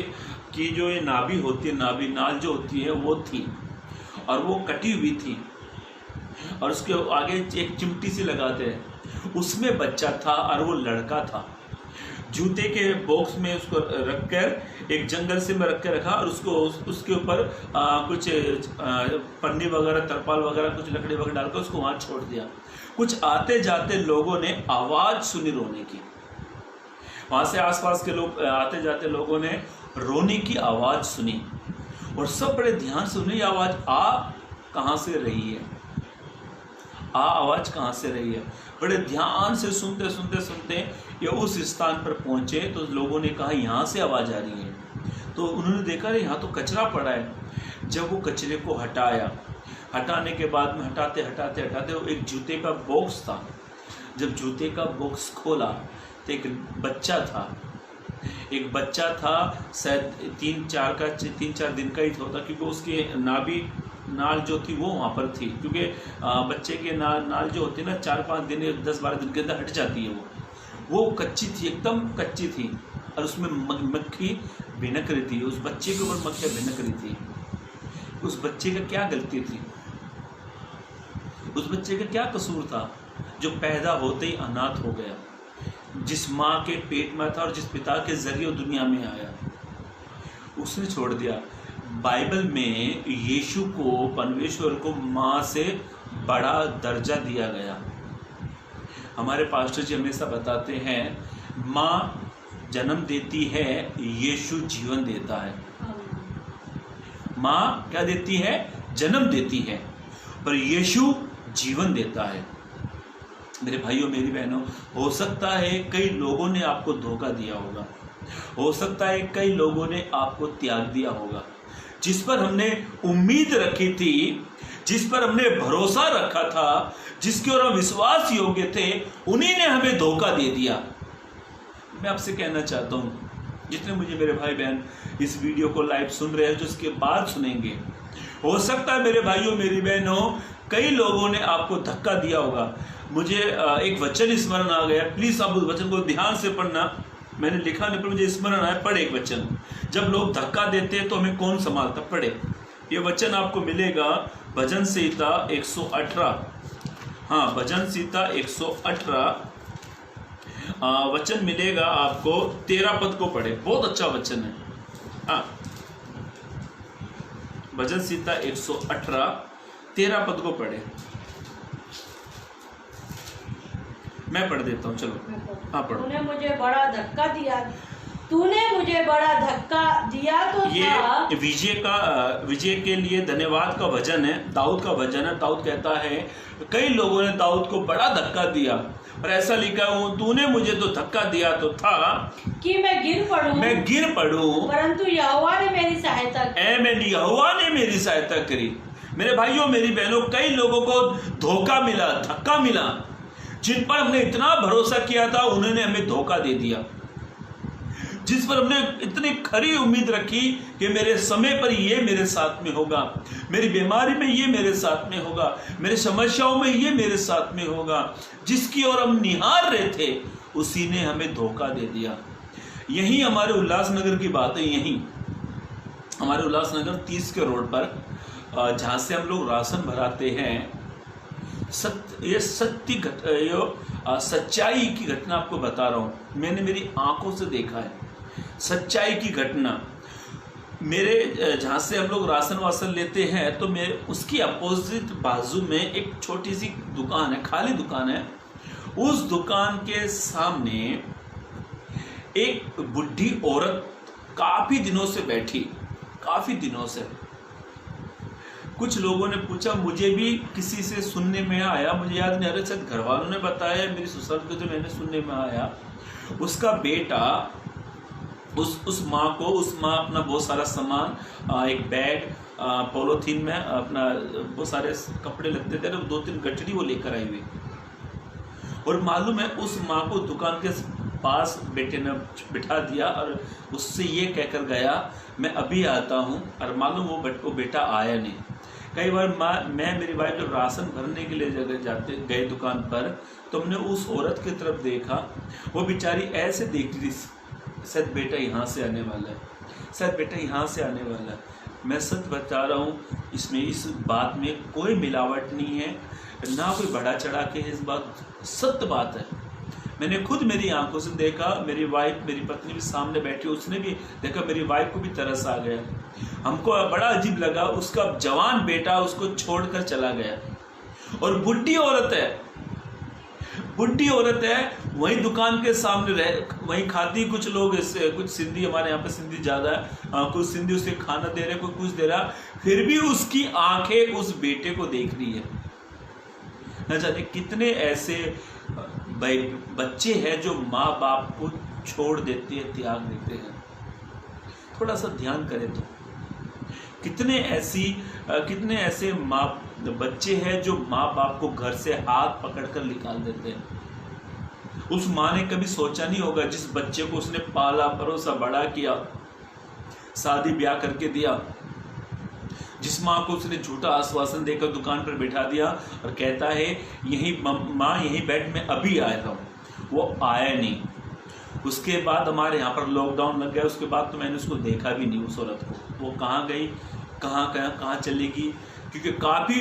[SPEAKER 2] की जो ये नाभि होती है, नाल जो होती है वो थी, और वो कटी हुई थी, और उसके आगे एक चिमटी सी लगाते हैं, उसमें बच्चा था और वो लड़का था। जूते के बॉक्स में उसको रखकर एक जंगल से में रख के रखा, और उसके ऊपर कुछ पन्नी वगैरह, तरपाल वगैरह, कुछ लकड़ी वगैरह डालकर उसको वहाँ छोड़ दिया। कुछ आते जाते लोगों ने आवाज़ सुनी रोने की, वहाँ से आसपास के लोग, आते जाते लोगों ने रोने की आवाज़ सुनी, और सब बड़े ध्यान से सुनी, आवाज़ कहाँ से रही है, आवाज़ कहाँ से रही है। बड़े ध्यान से सुनते ये उस स्थान पर पहुँचे तो लोगों ने कहा यहाँ से आवाज़ आ रही है। तो उन्होंने देखा, अरे यहाँ तो कचरा पड़ा है। जब वो कचरे को हटाया, हटाने के बाद में हटाते हटाते हटाते वो एक जूते का बॉक्स था। जब जूते का बॉक्स खोला तो एक बच्चा था शायद 3-4 दिन का ही होता, क्योंकि उसके नाल जो थी वो वहाँ पर थी, क्योंकि बच्चे के नाल जो होती है ना 4-5 दिन या 10-12 दिन के अंदर हट जाती है। वो कच्ची थी, एकदम कच्ची थी, और उसमें मक्खी भिनक रही थी। उस बच्चे के ऊपर मक्खियाँ भिनक रही थी। उस बच्चे का क्या गलती थी? उस बच्चे का क्या कसूर था जो पैदा होते ही अनाथ हो गया, जिस माँ के पेट में था और जिस पिता के जरिए वो दुनिया में आया, उसने छोड़ दिया। बाइबल में यीशु को, परमेश्वर को माँ से बड़ा दर्जा दिया गया। हमारे पास्टर जी हमेशा बताते हैं माँ जन्म देती है, यीशु जीवन देता है। माँ क्या देती है? जन्म देती है, पर यीशु जीवन देता है। मेरे भाइयों मेरी बहनों, हो सकता है कई लोगों ने आपको धोखा दिया होगा, हो सकता है कई लोगों ने आपको त्याग दिया होगा। जिस पर हमने उम्मीद रखी थी, जिस पर हमने भरोसा रखा था, जिसके ओर हम विश्वास योग्य थे, उन्हीं ने हमें धोखा दे दिया। मैं आपसे कहना चाहता हूँ, जितने मुझे मेरे भाई बहन इस वीडियो को लाइव सुन रहे हैं, जो इसके बाद सुनेंगे, हो सकता है मेरे भाइयों मेरी बहनों कई लोगों ने आपको धक्का दिया होगा। मुझे एक वचन स्मरण आ गया, प्लीज आप उस वचन को ध्यान से पढ़ना। मैंने लिखा नहीं पर मुझे स्मरण आया, पढ़े एक वचन। जब लोग धक्का देते हैं तो हमें कौन संभालता? पढ़े। ये वचन आपको मिलेगा भजन संहिता 118। हाँ, भजन संहिता 118 वचन मिलेगा आपको। 13 पद को पढ़े, बहुत अच्छा वचन है। हाँ, भजन संहिता 118 13 पद को पढ़े। मैं पढ़ देता हूँ, चलो। हाँ, पढ़ो।
[SPEAKER 1] तूने मुझे बड़ा धक्का दिया, तूने मुझे बड़ा धक्का दिया तो
[SPEAKER 2] ये विजय के लिए धन्यवाद का भजन है, दाऊद का भजन है। दाऊद कहता है कई लोगों ने दाऊद को बड़ा धक्का दिया, और ऐसा लिखा हूँ, तूने मुझे तो धक्का दिया तो था
[SPEAKER 1] कि मैं गिर पड़ूं, परंतु यहोवा ने मेरी सहायता की।
[SPEAKER 2] यहोवा ने मेरी सहायता करी। मेरे भाइयों मेरी बहनों, कई लोगों को धोखा मिला, धक्का मिला। जिन पर हमने इतना भरोसा किया था, उन्होंने हमें धोखा दे दिया। जिस पर हमने इतनी खरी उम्मीद रखी कि मेरे समय पर ये मेरे साथ में होगा, मेरी बीमारी में ये मेरे साथ में होगा, मेरे समस्याओं में ये मेरे साथ में होगा, जिसकी ओर हम निहार रहे थे, उसी ने हमें धोखा दे दिया। यही हमारे उल्लासनगर की बात है। यही हमारे उल्लासनगर 30 के रोड पर, जहाँ से हम लोग राशन भराते हैं, सच्चाई की घटना आपको बता रहा हूँ। मैंने मेरी आंखों से देखा है सच्चाई की घटना। मेरे जहाँ से हम लोग राशन वासन लेते हैं, तो मेरे उसकी अपोजिट बाजू में एक छोटी सी दुकान है, खाली दुकान है। उस दुकान के सामने एक बुढ़ी औरत काफी दिनों से बैठी, काफी दिनों से। कुछ लोगों ने पूछा, मुझे भी किसी से सुनने में आया, मुझे याद नहीं आ रहा, शायद घर वालों ने बताया, मेरी ससुर को जो मैंने सुनने में आया, उसका बेटा उस माँ अपना बहुत सारा सामान, एक बैग, पॉलीथीन में अपना बहुत सारे कपड़े लगते थे, 2-3 गठरी वो लेकर आई हुई। और मालूम है, उस माँ को दुकान के पास बेटे ने बिठा दिया और उससे ये कहकर गया, मैं अभी आता हूँ। और मालूम वो बेटा आया नहीं। कई बार मैं मेरी वाइफ जब राशन भरने के लिए गए दुकान पर, तो हमने उस औरत की तरफ देखा। वो बेचारी ऐसे देख रही, शायद बेटा यहाँ से आने वाला है, शायद बेटा यहाँ से आने वाला है। मैं सच बता रहा हूँ, इस बात में कोई मिलावट नहीं है, ना कोई बढ़ा चढ़ा के, इस बात सत्य बात है। मैंने खुद मेरी आंखों से देखा। मेरी वाइफ, मेरी पत्नी भी सामने बैठी, उसने भी देखा। मेरी वाइफ को भी तरस आ गया। हमको बड़ा अजीब लगा, उसका जवान बेटा उसको छोड़कर चला गया। और बुढ़ी औरत है, वही दुकान के सामने वहीं खाती। कुछ लोग कुछ सिंधी, हमारे यहाँ पे सिंधी ज़्यादा है, कुछ सिंधी उसे खाना दे रहे, कोई कुछ दे रहा, फिर भी उसकी आंखें उस बेटे को देख रही है। न जाने कितने ऐसे बच्चे हैं जो माँ बाप को छोड़ देते हैं, त्याग देते हैं। थोड़ा सा ध्यान करें तो कितने ऐसे बच्चे हैं जो माँ बाप को घर से हाथ पकड़कर निकाल देते हैं। उस माँ ने कभी सोचा नहीं होगा, जिस बच्चे को उसने पाला परोसा बड़ा किया, शादी ब्याह करके दिया, जिस माँ को उसने झूठा आश्वासन देकर दुकान पर बैठा दिया और कहता है यही माँ यही बैठ में अभी आया था, वो आया नहीं। उसके बाद हमारे यहाँ पर लॉकडाउन लग गया, उसके बाद तो मैंने उसको देखा भी नहीं, उस औरत को। वो कहाँ गई, कहाँ चलेगी, क्योंकि काफ़ी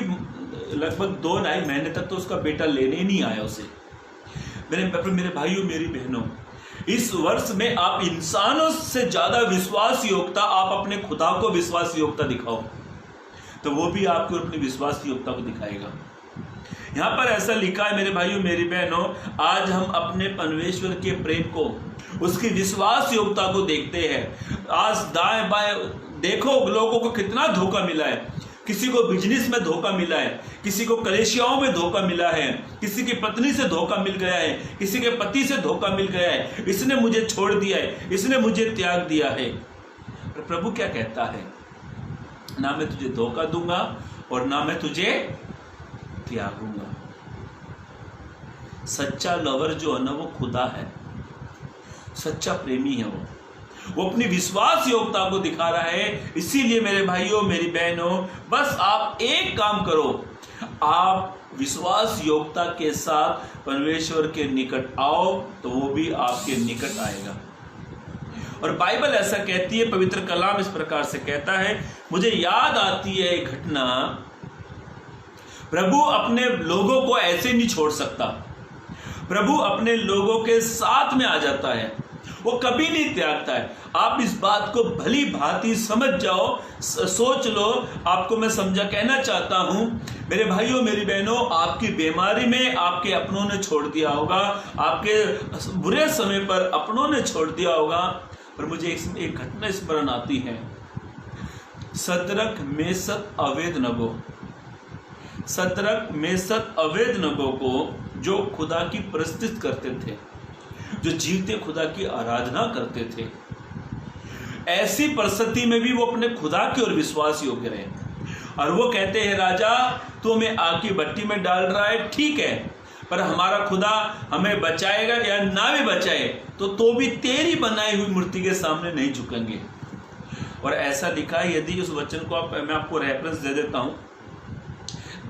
[SPEAKER 2] लगभग 2-2.5 महीने तक तो उसका बेटा लेने ही नहीं आया उसे। मेरे भाइयों मेरी बहनों, इस वर्ष में आप इंसानों से ज़्यादा विश्वास योग्यता आप अपने खुदा को विश्वास योग्यता दिखाओ, तो वो भी आपको अपनी विश्वास योग्यता को दिखाएगा। यहाँ पर ऐसा लिखा है मेरे भाइयों मेरी बहनों, आज हम अपने परमेश्वर के प्रेम को, उसकी विश्वास योग्यता को देखते हैं। आज दाएं बाएं देखो लोगों को कितना धोखा मिला है। किसी को बिजनेस में धोखा मिला है, किसी को कलेशियाओं में धोखा मिला है, किसी की पत्नी से धोखा मिल गया है, किसी के पति से धोखा मिल गया है। इसने मुझे छोड़ दिया है, इसने मुझे त्याग दिया है। पर प्रभु क्या कहता है, ना मैं तुझे धोखा दूंगा और ना मैं तुझे त्यागूंगा। सच्चा लवर जो है ना वो खुदा है, सच्चा प्रेमी है वो अपनी विश्वास योग्यता को दिखा रहा है। इसीलिए मेरे भाइयों मेरी बहनों, बस आप एक काम करो, आप विश्वास योग्यता के साथ परमेश्वर के निकट आओ तो वो भी आपके निकट आएगा। और बाइबल ऐसा कहती है, पवित्र कलाम इस प्रकार से कहता है, मुझे याद आती है एक घटना, प्रभु अपने लोगों को ऐसे नहीं छोड़ सकता। प्रभु अपने लोगों के साथ में आ जाता है, वो कभी नहीं त्यागता है। आप इस बात को भली भांति समझ जाओ, सोच लो। आपको मैं समझा कहना चाहता हूं मेरे भाइयों मेरी बहनों, आपकी बीमारी में आपके अपनों ने छोड़ दिया होगा, आपके बुरे समय पर अपनों ने छोड़ दिया होगा। पर मुझे एक घटना स्मरण आती है। सदरक मेसक अवेदनगो को जो खुदा की प्रस्तुत करते थे, जो जीवते खुदा की आराधना करते थे, ऐसी परिस्थिति में भी वो अपने खुदा की ओर विश्वास योग्य रहे। और वो कहते हैं, राजा तू हमें आग की भट्टी में डाल रहा है, ठीक है, पर हमारा खुदा हमें बचाएगा या ना भी बचाए तो भी तेरी बनाई हुई मूर्ति के सामने नहीं झुकेंगे। और ऐसा लिखा है, यदि उस वचन को मैं आपको रेफरेंस दे देता हूं,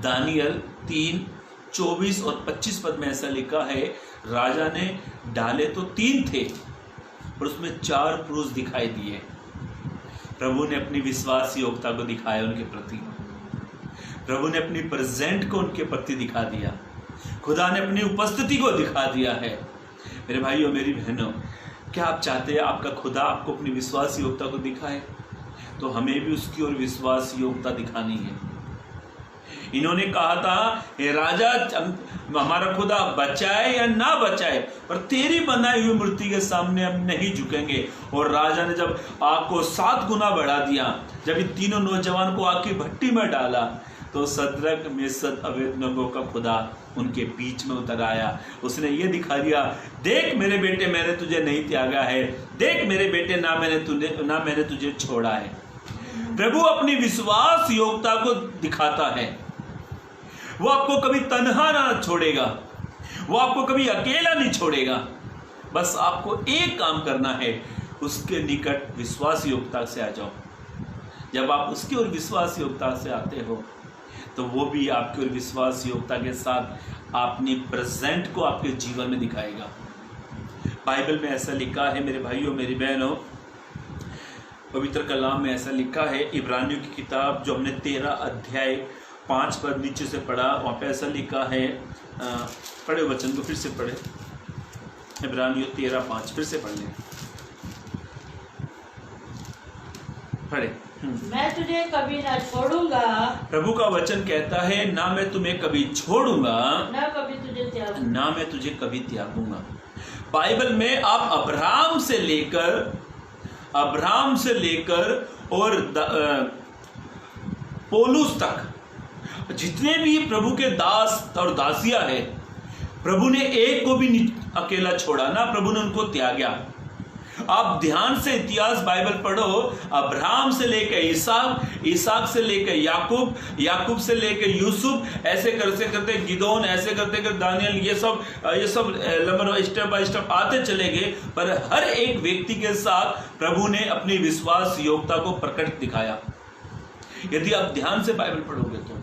[SPEAKER 2] दानियल 3:24 और 25 पद में ऐसा लिखा है, राजा ने डाले तो 3 थे पर उसमें 4 पुरुष दिखाई दिए। प्रभु ने अपनी विश्वास योग्यता को दिखाया उनके प्रति, प्रभु ने अपनी प्रेजेंट को उनके प्रति दिखा दिया, खुदा ने अपनी उपस्थिति को दिखा दिया है। मेरे भाइयों मेरी बहनों, क्या आप चाहते हैं आपका खुदा आपको अपनी विश्वास योग्यता को दिखाए? तो हमें भी उसकी ओर विश्वास योग्यता दिखानी है। इन्होंने कहा था, हे राजा हमारा खुदा बचाए या ना बचाए, पर तेरी बनाई हुई मूर्ति के सामने हम नहीं झुकेंगे। और राजा ने जब आग को 7 गुना बढ़ा दिया, जब इन तीनों नौजवान को आग की भट्टी में डाला, तो सदरक मेसक अबेदनगो का खुदा उनके बीच में उतर आया। उसने ये दिखा दिया, देख मेरे बेटे, मैंने तुझे नहीं त्यागा है, देख मेरे बेटे, ना मैंने तुझे छोड़ा है। प्रभु अपनी विश्वास योग्यता को दिखाता है। वो आपको कभी तन्हा ना छोड़ेगा, वो आपको कभी अकेला नहीं छोड़ेगा। बस आपको एक काम करना है, उसके निकट विश्वास योग्यता से आ जाओ। जब आप उसकी ओर विश्वास योग्यता से आते हो तो वो भी आपकी ओर विश्वास योग्यता के साथ अपनी प्रेजेंट को आपके जीवन में दिखाएगा। बाइबल में ऐसा लिखा है मेरे भाइयों मेरी बहनों, पवित्र कलाम में ऐसा लिखा है, इब्रानियों की किताब जो हमने 13 अध्याय 5 पद नीचे से पढ़ा, वहाँ पे ऐसा लिखा है, पढ़े वचन को फिर से पढ़े, इब्रानियों 13:5 फिर से पढ़ लें, पढ़े।
[SPEAKER 1] मैं तुझे कभी ना छोड़ूंगा,
[SPEAKER 2] प्रभु का वचन कहता है, ना मैं तुम्हें कभी छोड़ूंगा,
[SPEAKER 1] ना कभी तुझे त्यागूंगा,
[SPEAKER 2] ना मैं तुझे कभी त्यागूंगा। बाइबल में आप अब्राहम से लेकर और पौलुस तक जितने भी प्रभु के दास और दासियां हैं, प्रभु ने एक को भी नहीं अकेला छोड़ा, ना प्रभु ने उनको त्यागा। आप ध्यान से इतिहास बाइबल पढ़ो, अब्राहम से लेकर इसहाक, इसहाक से लेकर याकूब, याकूब से लेकर यूसुफ, ऐसे करते करते गिदोन, ऐसे करते करते दानियल, ये सब लंबा स्टेप बाय स्टेप आते चले गए। पर हर एक व्यक्ति के साथ प्रभु ने अपनी विश्वास योग्यता को प्रकट दिखाया। यदि आप ध्यान से बाइबल पढ़ोगे तो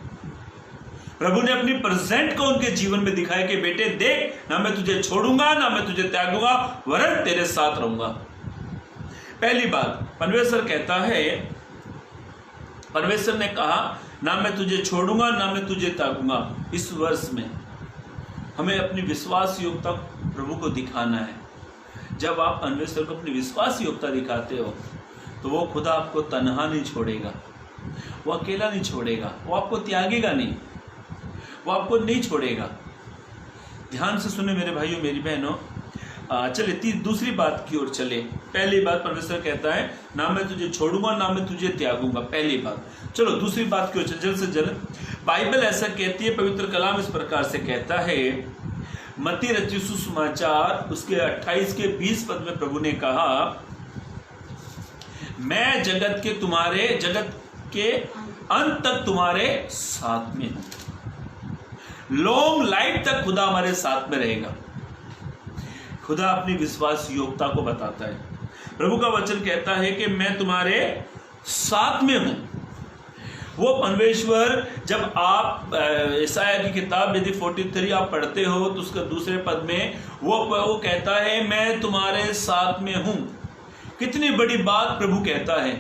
[SPEAKER 2] प्रभु ने अपनी प्रेजेंट को उनके जीवन में दिखाया कि बेटे देख, ना मैं तुझे छोड़ूंगा, ना मैं तुझे त्याग दूंगा, वरन तेरे साथ रहूंगा। पहली बात परमेश्वर कहता है, परमेश्वर ने कहा ना मैं तुझे छोड़ूंगा, ना मैं तुझे त्यागूंगा। इस वर्ष में हमें अपनी विश्वास योग्यता प्रभु को दिखाना है। जब आप परमेश्वर को अपनी विश्वास योग्यता दिखाते हो तो वो खुदा आपको तन्हा नहीं छोड़ेगा, वो अकेला नहीं छोड़ेगा, वो आपको त्यागेगा नहीं, वो आपको नहीं छोड़ेगा। ध्यान से सुने मेरे भाइयों मेरी बहनों। चले दूसरी बात की ओर चले। पहली बात परमेश्वर कहता है ना मैं तुझे छोड़ूंगा, ना मैं तुझे त्यागूंगा, पहली बात। चलो दूसरी बात की ओर चले, जल्द से जल्द। बाइबल ऐसा कहती है, पवित्र कलाम इस प्रकार से कहता है, मत्ती रचित सुसमाचार उसके 28 के 20 पद में प्रभु ने कहा, मैं जगत के अंत तक तुम्हारे साथ में हूं। लॉन्ग लाइफ तक खुदा हमारे साथ में रहेगा। खुदा अपनी विश्वास योग्यता को बताता है। प्रभु का वचन कहता है कि मैं तुम्हारे साथ में हूं। वो परमेश्वर, जब आप यशायाह की किताब यदि 43 आप पढ़ते हो तो उसका दूसरे पद में वो कहता है मैं तुम्हारे साथ में हूं। कितनी बड़ी बात प्रभु कहता है।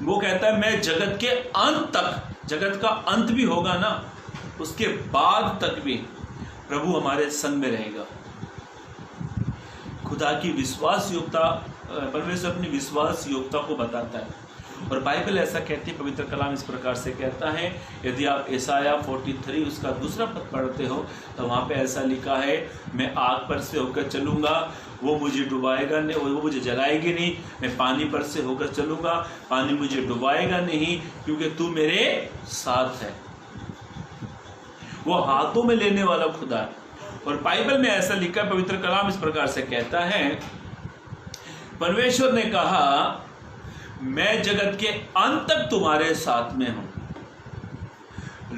[SPEAKER 2] वो कहता है मैं जगत के अंत तक, जगत का अंत भी होगा ना, उसके बाद तक भी प्रभु हमारे संग में रहेगा। खुदा की विश्वास योग्यता, परमेश्वर अपनी विश्वास योग्यता को बताता है। और बाइबल ऐसा कहती है, पवित्र कलाम इस प्रकार से कहता है, यदि आप यशायाह 43 उसका दूसरा पद पढ़ते हो तो वहाँ पे ऐसा लिखा है, मैं आग पर से होकर चलूँगा, वो मुझे डुबाएगा नहीं, वो मुझे जलाएगी नहीं। मैं पानी पर से होकर चलूँगा, पानी मुझे डुबाएगा नहीं, क्योंकि तू मेरे साथ है। वो हाथों में लेने वाला खुदा है। और बाइबल में ऐसा लिखा है, पवित्र कलाम इस प्रकार से कहता है, परमेश्वर ने कहा मैं जगत के अंत तक तुम्हारे साथ में हूं।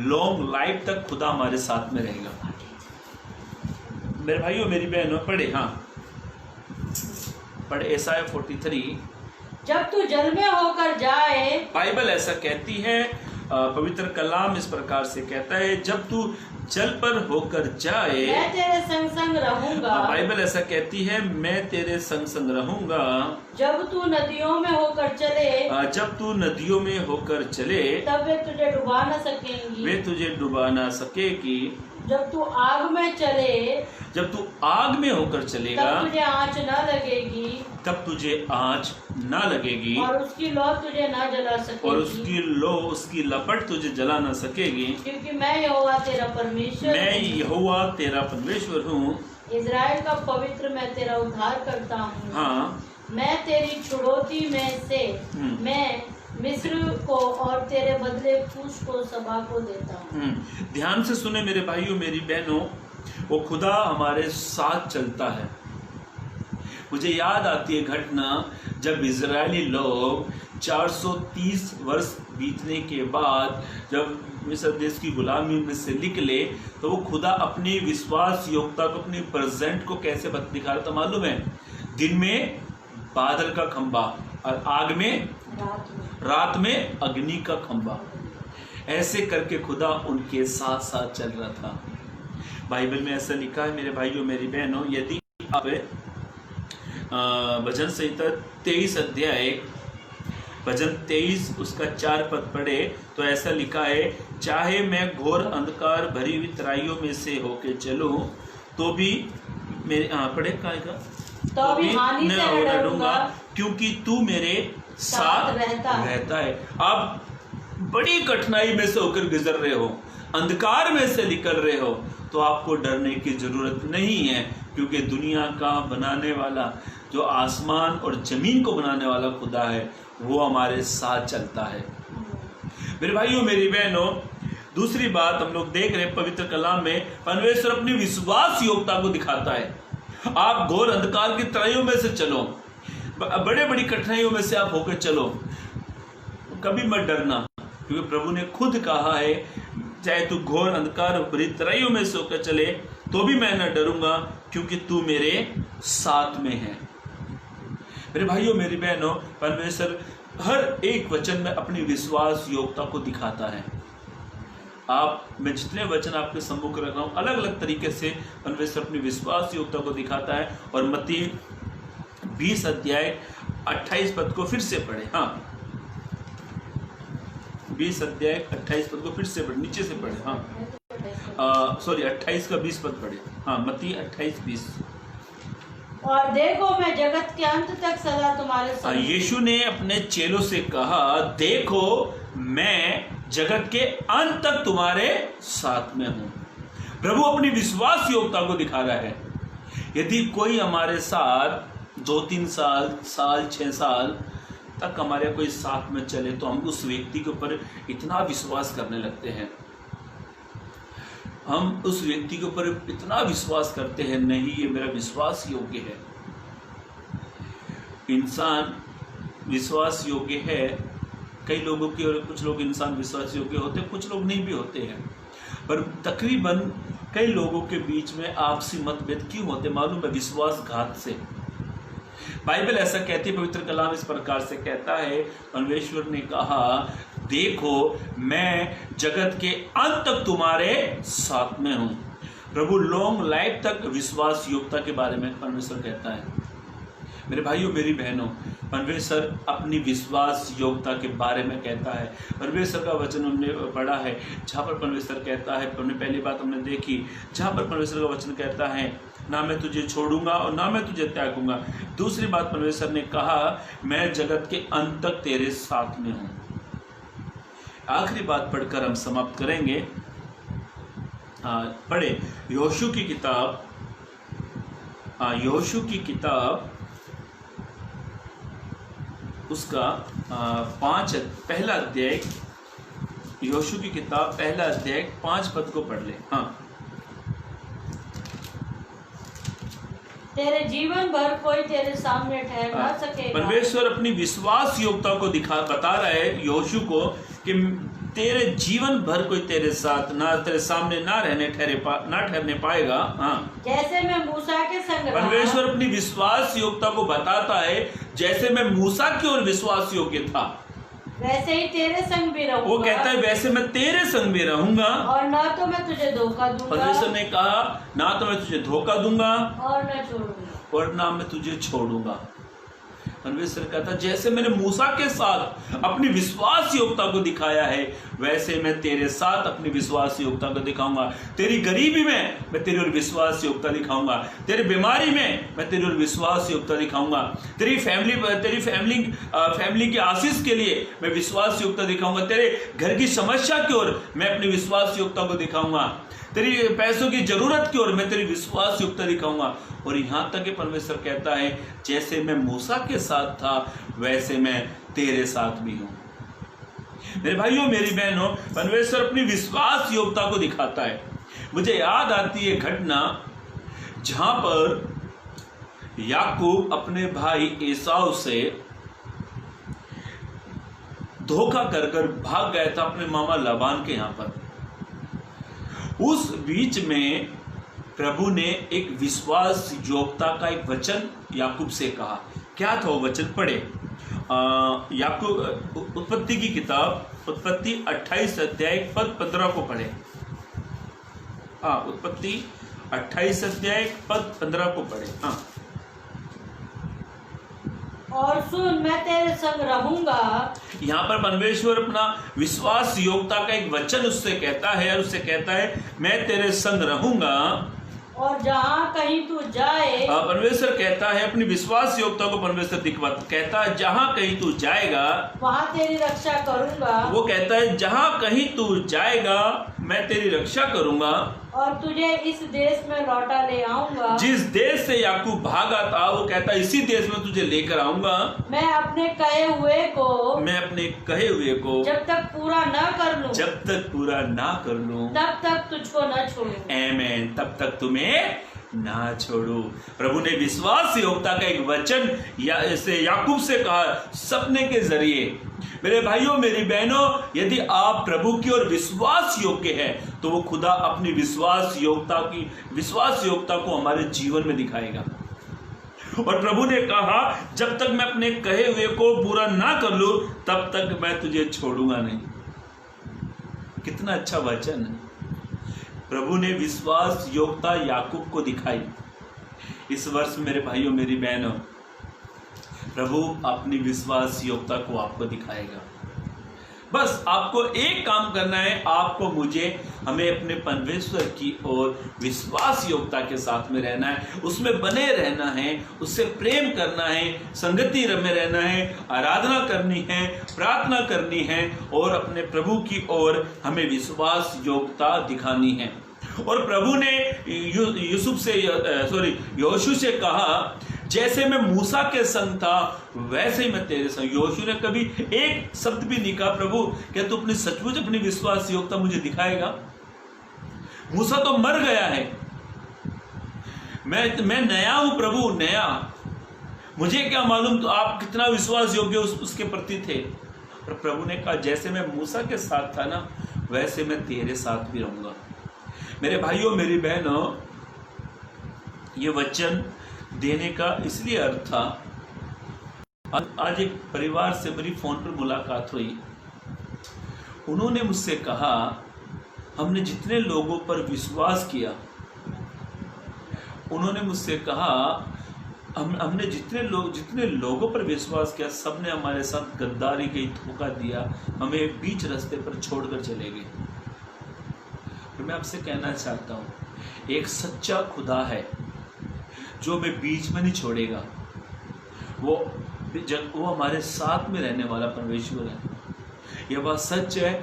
[SPEAKER 2] लॉन्ग लाइफ तक खुदा हमारे साथ में रहेगा। मेरे भाइयों मेरी बहनों पढ़े, हाँ पढ़े यशायाह 43।
[SPEAKER 1] जब तू जल में होकर जाए,
[SPEAKER 2] बाइबल ऐसा कहती है, पवित्र कलाम इस प्रकार से कहता है, जब तू जल पर होकर जाए
[SPEAKER 1] मैं तेरे संग संग रहूंगा।
[SPEAKER 2] बाइबल ऐसा कहती है, मैं तेरे संग संग रहूंगा।
[SPEAKER 1] जब तू नदियों में होकर चले,
[SPEAKER 2] जब तू नदियों में होकर चले,
[SPEAKER 1] तब वे तुझे डुबा न सकेंगी,
[SPEAKER 2] वे तुझे डुबा ना सकेगी।
[SPEAKER 1] जब तू आग में चले,
[SPEAKER 2] जब तू आग में होकर चलेगा,
[SPEAKER 1] तब तुझे आँच न लगेगी,
[SPEAKER 2] तब तुझे आँच ना लगेगी,
[SPEAKER 1] और उसकी लौ तुझे न जला सकेगी,
[SPEAKER 2] और उसकी लपट तुझे जला ना सकेगी,
[SPEAKER 1] क्योंकि मैं यहोवा तेरा परमेश्वर,
[SPEAKER 2] मैं यहोवा तेरा परमेश्वर हूँ।
[SPEAKER 1] इज़राइल का पवित्र मैं तेरा उद्धार करता हूँ।
[SPEAKER 2] हाँ,
[SPEAKER 1] मैं तेरी छुड़ौती में से मैं मिस्र को और तेरे बदले कूश को सबा को देता हूँ।
[SPEAKER 2] ध्यान से सुने मेरे भाइयों मेरी बहनों, वो खुदा हमारे साथ चलता है। मुझे याद आती है घटना, जब इजरायली लोग 430 वर्ष बीतने के बाद जब मिस्र देश की गुलामी में से निकले, तो वो खुदा अपनी विश्वास योग्यता को, अपनी प्रेजेंट को कैसे दिखा रहा था मालूम है? दिन में बादल का खंबा और आग में, रात में अग्नि का खंबा। ऐसे करके खुदा उनके साथ साथ चल रहा था। बाइबल में ऐसा लिखा है मेरे भाइयों मेरी बहनों, यदि आप भजन संहिता 23 अध्याय, भजन 23 उसका 4 पद पढ़े तो ऐसा लिखा है, चाहे मैं घोर अंधकार भरी हुई तराइयों में से होके चलूं तो भी मेरे पढ़े का
[SPEAKER 1] तो भी हानि से न डरूंगा,
[SPEAKER 2] क्योंकि तू मेरे साथ रहता है। आप बड़ी कठिनाई में से होकर गुजर रहे हो, अंधकार में से निकल रहे हो, तो आपको डरने की जरूरत नहीं है, क्योंकि दुनिया का बनाने वाला, जो आसमान और जमीन को बनाने वाला खुदा है, वो हमारे साथ चलता है। मेरे भाइयों मेरी बहनों, दूसरी बात हम लोग देख रहे हैं पवित्र कलाम में, परमेश्वर अपनी विश्वास योग्यता को दिखाता है। आप घोर अंधकार की तराइयों में से चलो। बड़े बड़ी कठिनाइयों में से आप होकर चलो, कभी मत डरना, क्योंकि प्रभु ने खुद कहा है चाहे तू घोर अंधकार भरी तराइयों में से होकर चले तो भी मैं न डरूंगा, क्योंकि तू मेरे साथ में है। मेरे भाइयों मेरी बहनों, परमेश्वर हर एक वचन में अपनी विश्वास योग्यता को दिखाता है। मैं जितने वचन आपके सम्मुख रख रहा हूँ, अलग अलग तरीके से परमेश्वर अपनी विश्वास योग्यता को दिखाता है। और मत्ती 20 अध्याय 28 पद को फिर से पढ़े। हाँ, 20 अध्याय 28 पद को फिर से पढ़े, नीचे से पढ़े। हाँ सॉरी 28 का 20 पद पढ़े। हाँ, मत्ती 28:20।
[SPEAKER 1] और देखो मैं जगत के अंत तक सदा तुम्हारे साथ।
[SPEAKER 2] यीशु ने अपने चेलों से कहा, देखो मैं जगत के अंत तक तुम्हारे साथ में हूं। प्रभु अपनी विश्वास योग्यता को दिखा रहा है। यदि कोई हमारे साथ 2-3 साल 6 साल तक हमारे कोई साथ में चले तो हम उस व्यक्ति के ऊपर इतना विश्वास करने लगते हैं, हम उस व्यक्ति के ऊपर इतना विश्वास करते हैं, नहीं ये मेरा विश्वास योग्य है। इंसान विश्वास योग्य है, कई लोगों की, और कुछ लोग इंसान विश्वास योग्य होते हैं, कुछ लोग नहीं भी होते हैं। पर तकरीबन कई लोगों के बीच में आपसी मतभेद क्यों होते मालूम है? विश्वासघात से। बाइबल ऐसा कहती है, पवित्र कलाम इस प्रकार से कहता है, परमेश्वर ने कहा देखो मैं जगत के अंत तक तुम्हारे साथ में हूं। प्रभु लॉन्ग लाइफ तक विश्वास योग्यता के बारे में परमेश्वर कहता है। मेरे भाइयों मेरी बहनों, परमेश्वर अपनी विश्वास योग्यता के बारे में कहता है। परमेश्वर का वचन हमने पढ़ा है जहाँ पर परमेश्वर कहता है, पहली बात हमने देखी जहाँ पर परमेश्वर का वचन कहता है ना मैं तुझे छोड़ूंगा और ना मैं तुझे त्यागूंगा। दूसरी बात परमेश्वर ने कहा मैं जगत के अंत तक तेरे साथ में हूँ। आखिरी बात पढ़कर हम समाप्त करेंगे। पढ़े योशू की किताब, योशू की किताब उसका 5 पहला अध्याय, योशू की किताब पहला अध्याय 5 पद को पढ़ ले। हाँ,
[SPEAKER 1] तेरे जीवन भर कोई तेरे सामने ठहर ना सकेगा।
[SPEAKER 2] परमेश्वर अपनी विश्वास योग्यता को बता रहा है योशू को कि तेरे जीवन भर कोई तेरे साथ ना, तेरे सामने ना ठहरने पाएगा। हाँ,
[SPEAKER 1] जैसे मैं मूसा के संग रहा।
[SPEAKER 2] परमेश्वर अपनी विश्वास योग्यता को बताता है, जैसे मैं मूसा की ओर विश्वास योग्य था
[SPEAKER 1] वैसे ही तेरे संग भी रहूंगा।
[SPEAKER 2] वो कहता है वैसे मैं तेरे संग भी रहूंगा,
[SPEAKER 1] और ना तो मैं तुझे धोखा दूंगा।
[SPEAKER 2] परमेश्वर ने कहा ना तो मैं तुझे धोखा दूंगा
[SPEAKER 1] और
[SPEAKER 2] ना मैं तुझे छोड़ूंगा। परमेश्वर कहता जैसे मैंने मूसा के साथ अपनी विश्वास योग्यता को दिखाया है, वैसे मैं तेरे साथ अपनी विश्वास योग्यता को दिखाऊंगा। तेरी गरीबी में मैं तेरी ओर विश्वास योग्यता दिखाऊंगा, तेरी बीमारी में मैं तेरी ओर विश्वास योग्यता दिखाऊंगा, तेरी फैमिली की आशीष के लिए मैं विश्वास योग्यता दिखाऊंगा, तेरे घर की समस्या की ओर मैं अपनी विश्वास योग्यता को दिखाऊंगा, तेरी पैसों की जरूरत की ओर मैं तेरी विश्वास योग्यता दिखाऊंगा। और यहाँ तक कि परमेश्वर कहता है जैसे मैं मूसा के साथ था वैसे मैं तेरे साथ भी हूँ। मेरे भाइयों मेरी बहनों, परमेश्वर अपनी विश्वास योग्यता को दिखाता है। मुझे याद आती है घटना जहां पर याकूब अपने भाई एसाव से धोखा कर भाग गया था अपने मामा लाबान के यहाँ पर। उस बीच में प्रभु ने एक विश्वास योग्यता का एक वचन याकूब से कहा। क्या था वो वचन? पढ़े याकूब उत्पत्ति की किताब, उत्पत्ति 28 अध्याय पद 15 को पढ़े। हाँ, उत्पत्ति 28 अध्याय पद 15 को पढ़े। हाँ,
[SPEAKER 1] और सुन मैं तेरे संग रहूंगा।
[SPEAKER 2] यहाँ पर परमेश्वर अपना विश्वास योग्यता का एक वचन उससे कहता है और उससे कहता है मैं तेरे संग रहूंगा।
[SPEAKER 1] और जहाँ कहीं तू जाए,
[SPEAKER 2] परमेश्वर कहता है अपनी विश्वास योग्यता को परमेश्वर दिखवाता, कहता है जहाँ कहीं तू जाएगा
[SPEAKER 1] वहाँ तेरी रक्षा करूंगा।
[SPEAKER 2] वो कहता है जहाँ कहीं तू जाएगा मैं तेरी रक्षा करूंगा
[SPEAKER 1] और तुझे इस देश में लौटा ले आऊंगा।
[SPEAKER 2] जिस देश से याकूब भागा था वो कहता है इसी देश में तुझे लेकर आऊंगा।
[SPEAKER 1] मैं अपने कहे हुए को जब तक पूरा ना कर लूं
[SPEAKER 2] तब तक तुझको न छोड़ूंगा। आमीन। तब तक तुम्हें ना छोड़ू। प्रभु ने विश्वास योग्यता का एक वचन याकूब से कहा सपने के जरिए। मेरे भाइयों मेरी बहनों, यदि आप प्रभु की ओर विश्वास योग्य है तो वो खुदा अपनी विश्वास योग्यता को हमारे जीवन में दिखाएगा। और प्रभु ने कहा जब तक मैं अपने कहे हुए को पूरा ना कर लूं तब तक मैं तुझे छोड़ूंगा नहीं। कितना अच्छा वचन है। प्रभु ने विश्वास योग्यता याकूब को दिखाई। इस वर्ष मेरे भाइयों मेरी बहनों, प्रभु अपनी विश्वास योग्यता को आपको दिखाएगा। बस आपको एक काम करना है, आपको मुझे हमें अपने परमेश्वर की ओर विश्वास योग्यता के साथ में रहना है, उसमें बने रहना है, उससे प्रेम करना है, संगति में रहना है, आराधना करनी है, प्रार्थना करनी है और अपने प्रभु की ओर हमें विश्वास योग्यता दिखानी है। और प्रभु ने यहोशू से कहा जैसे मैं मूसा के संग था वैसे ही मैं तेरे संग। यहोशू ने कभी एक शब्द भी नहीं कहा प्रभु क्या तू अपनी सचमुच अपनी विश्वास योग्यता मुझे दिखाएगा? मूसा तो मर गया है, मैं नया हूं प्रभु, नया, मुझे क्या मालूम तो आप कितना विश्वास योग्य उसके प्रति थे। पर प्रभु ने कहा जैसे मैं मूसा के साथ था ना वैसे मैं तेरे साथ भी रहूंगा। मेरे भाइयों मेरी बहनों, ये वचन देने का इसलिए अर्थ था, आज एक परिवार से मेरी फोन पर मुलाकात हुई। उन्होंने मुझसे कहा हमने जितने लोगों पर विश्वास किया, उन्होंने मुझसे कहा हमने जितने लोगों पर विश्वास किया सबने हमारे साथ गद्दारी की, धोखा दिया, हमें बीच रास्ते पर छोड़कर चले गए। तो मैं आपसे कहना चाहता हूं एक सच्चा खुदा है जो हमें बीच में नहीं छोड़ेगा। वो हमारे साथ में रहने वाला परमेश्वर है। यह बात सच है।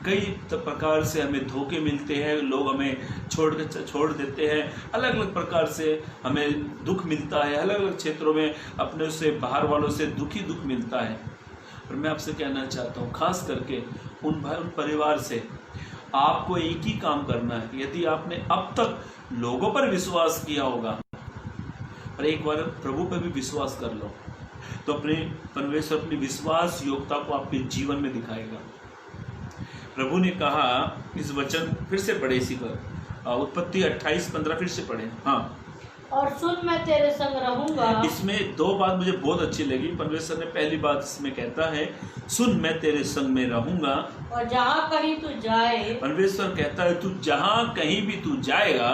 [SPEAKER 2] कई प्रकार से हमें धोखे मिलते हैं, लोग हमें छोड़ देते हैं, अलग अलग प्रकार से हमें दुख मिलता है, अलग अलग क्षेत्रों में अपने से बाहर वालों से दुख मिलता है। पर मैं आपसे कहना चाहता हूँ खास करके उन परिवार से आपको एक ही काम करना है। यदि आपने अब तक लोगों पर विश्वास किया होगा पर एक बार प्रभु पर भी विश्वास कर लो तो अपने परमेश्वर अपनी विश्वास योग्यता को आपके जीवन में दिखाएगा। प्रभु ने कहा इस वचन फिर से पढ़े इसी पर, उत्पत्ति 28:15 फिर से पढ़े। हाँ,
[SPEAKER 1] और सुन मैं तेरे संग रहूंगा।
[SPEAKER 2] इसमें दो बात मुझे बहुत अच्छी लगी। परमेश्वर ने पहली बात इसमें कहता है सुन मैं तेरे संग में रहूंगा,
[SPEAKER 1] और जहाँ कहीं तू जाए,
[SPEAKER 2] परमेश्वर कहता है तू जहाँ कहीं भी तू जाएगा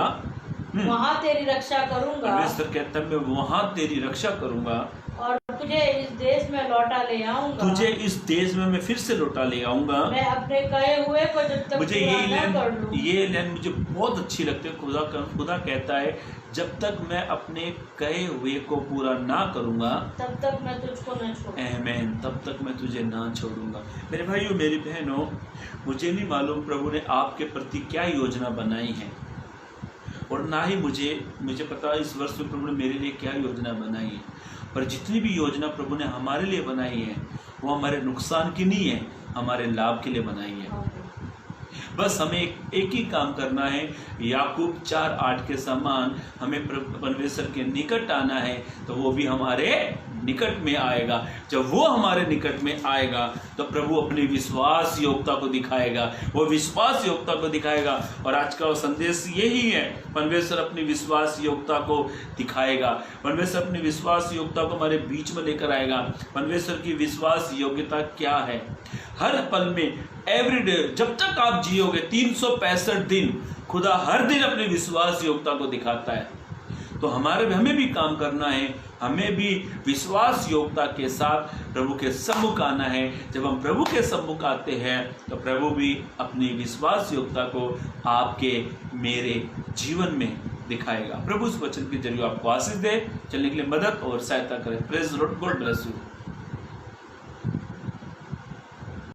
[SPEAKER 1] वहाँ तेरी रक्षा करूंगा।
[SPEAKER 2] परमेश्वर कहता है मैं वहाँ तेरी रक्षा करूंगा
[SPEAKER 1] और तुझे इस देश में लौटा ले आऊंगा।
[SPEAKER 2] तुझे इस देश में मैं फिर से लौटा ले आऊंगा।
[SPEAKER 1] मैं अपने कहे हुए को जब तक
[SPEAKER 2] मुझे ये लाइन मुझे बहुत अच्छी लगती है। खुदा कहता है जब तक मैं अपने कहे हुए को पूरा ना करूंगा
[SPEAKER 1] तब तक मैं तुझको न छोड़ूंगा।
[SPEAKER 2] आमीन, तब तक मैं तुझे ना छोड़ूंगा। मेरे भाइयों मेरी बहनों, मुझे नहीं मालूम प्रभु ने आपके प्रति क्या योजना बनाई है और ना ही मुझे पता इस वर्ष में प्रभु ने मेरे लिए क्या योजना बनाई है। पर जितनी भी योजना प्रभु ने हमारे लिए बनाई है वो हमारे नुकसान की नहीं है, हमारे लाभ के लिए बनाई है। बस हमें एक ही काम करना है, याकूब 4:8 के समान हमें परमेश्वर के निकट आना है तो वो भी हमारे निकट में आएगा। जब वो हमारे निकट में आएगा तो प्रभु अपनी विश्वास योग्यता को दिखाएगा, वो विश्वास योग्यता को दिखाएगा। और आज का वो संदेश यही है, परमेश्वर अपनी विश्वास योग्यता को दिखाएगा, परमेश्वर अपनी विश्वास योग्यता को हमारे बीच में लेकर आएगा। परमेश्वर की विश्वास योग्यता क्या है? हर पल में एवरीडे जब तक आप जियोगे 365 दिन खुदा हर दिन अपनी विश्वास योग्यता को दिखाता है। तो हमें भी काम करना है, हमें भी विश्वास योग्यता के साथ प्रभु के सम्मुख आना है। जब हम प्रभु के सम्मुख आते हैं तो प्रभु भी अपनी विश्वास योग्यता को आपके मेरे जीवन में दिखाएगा। प्रभु इस वचन के जरिए आपको आशीष दे, चलने के लिए मदद और सहायता करें। Praise the Lord, God bless you.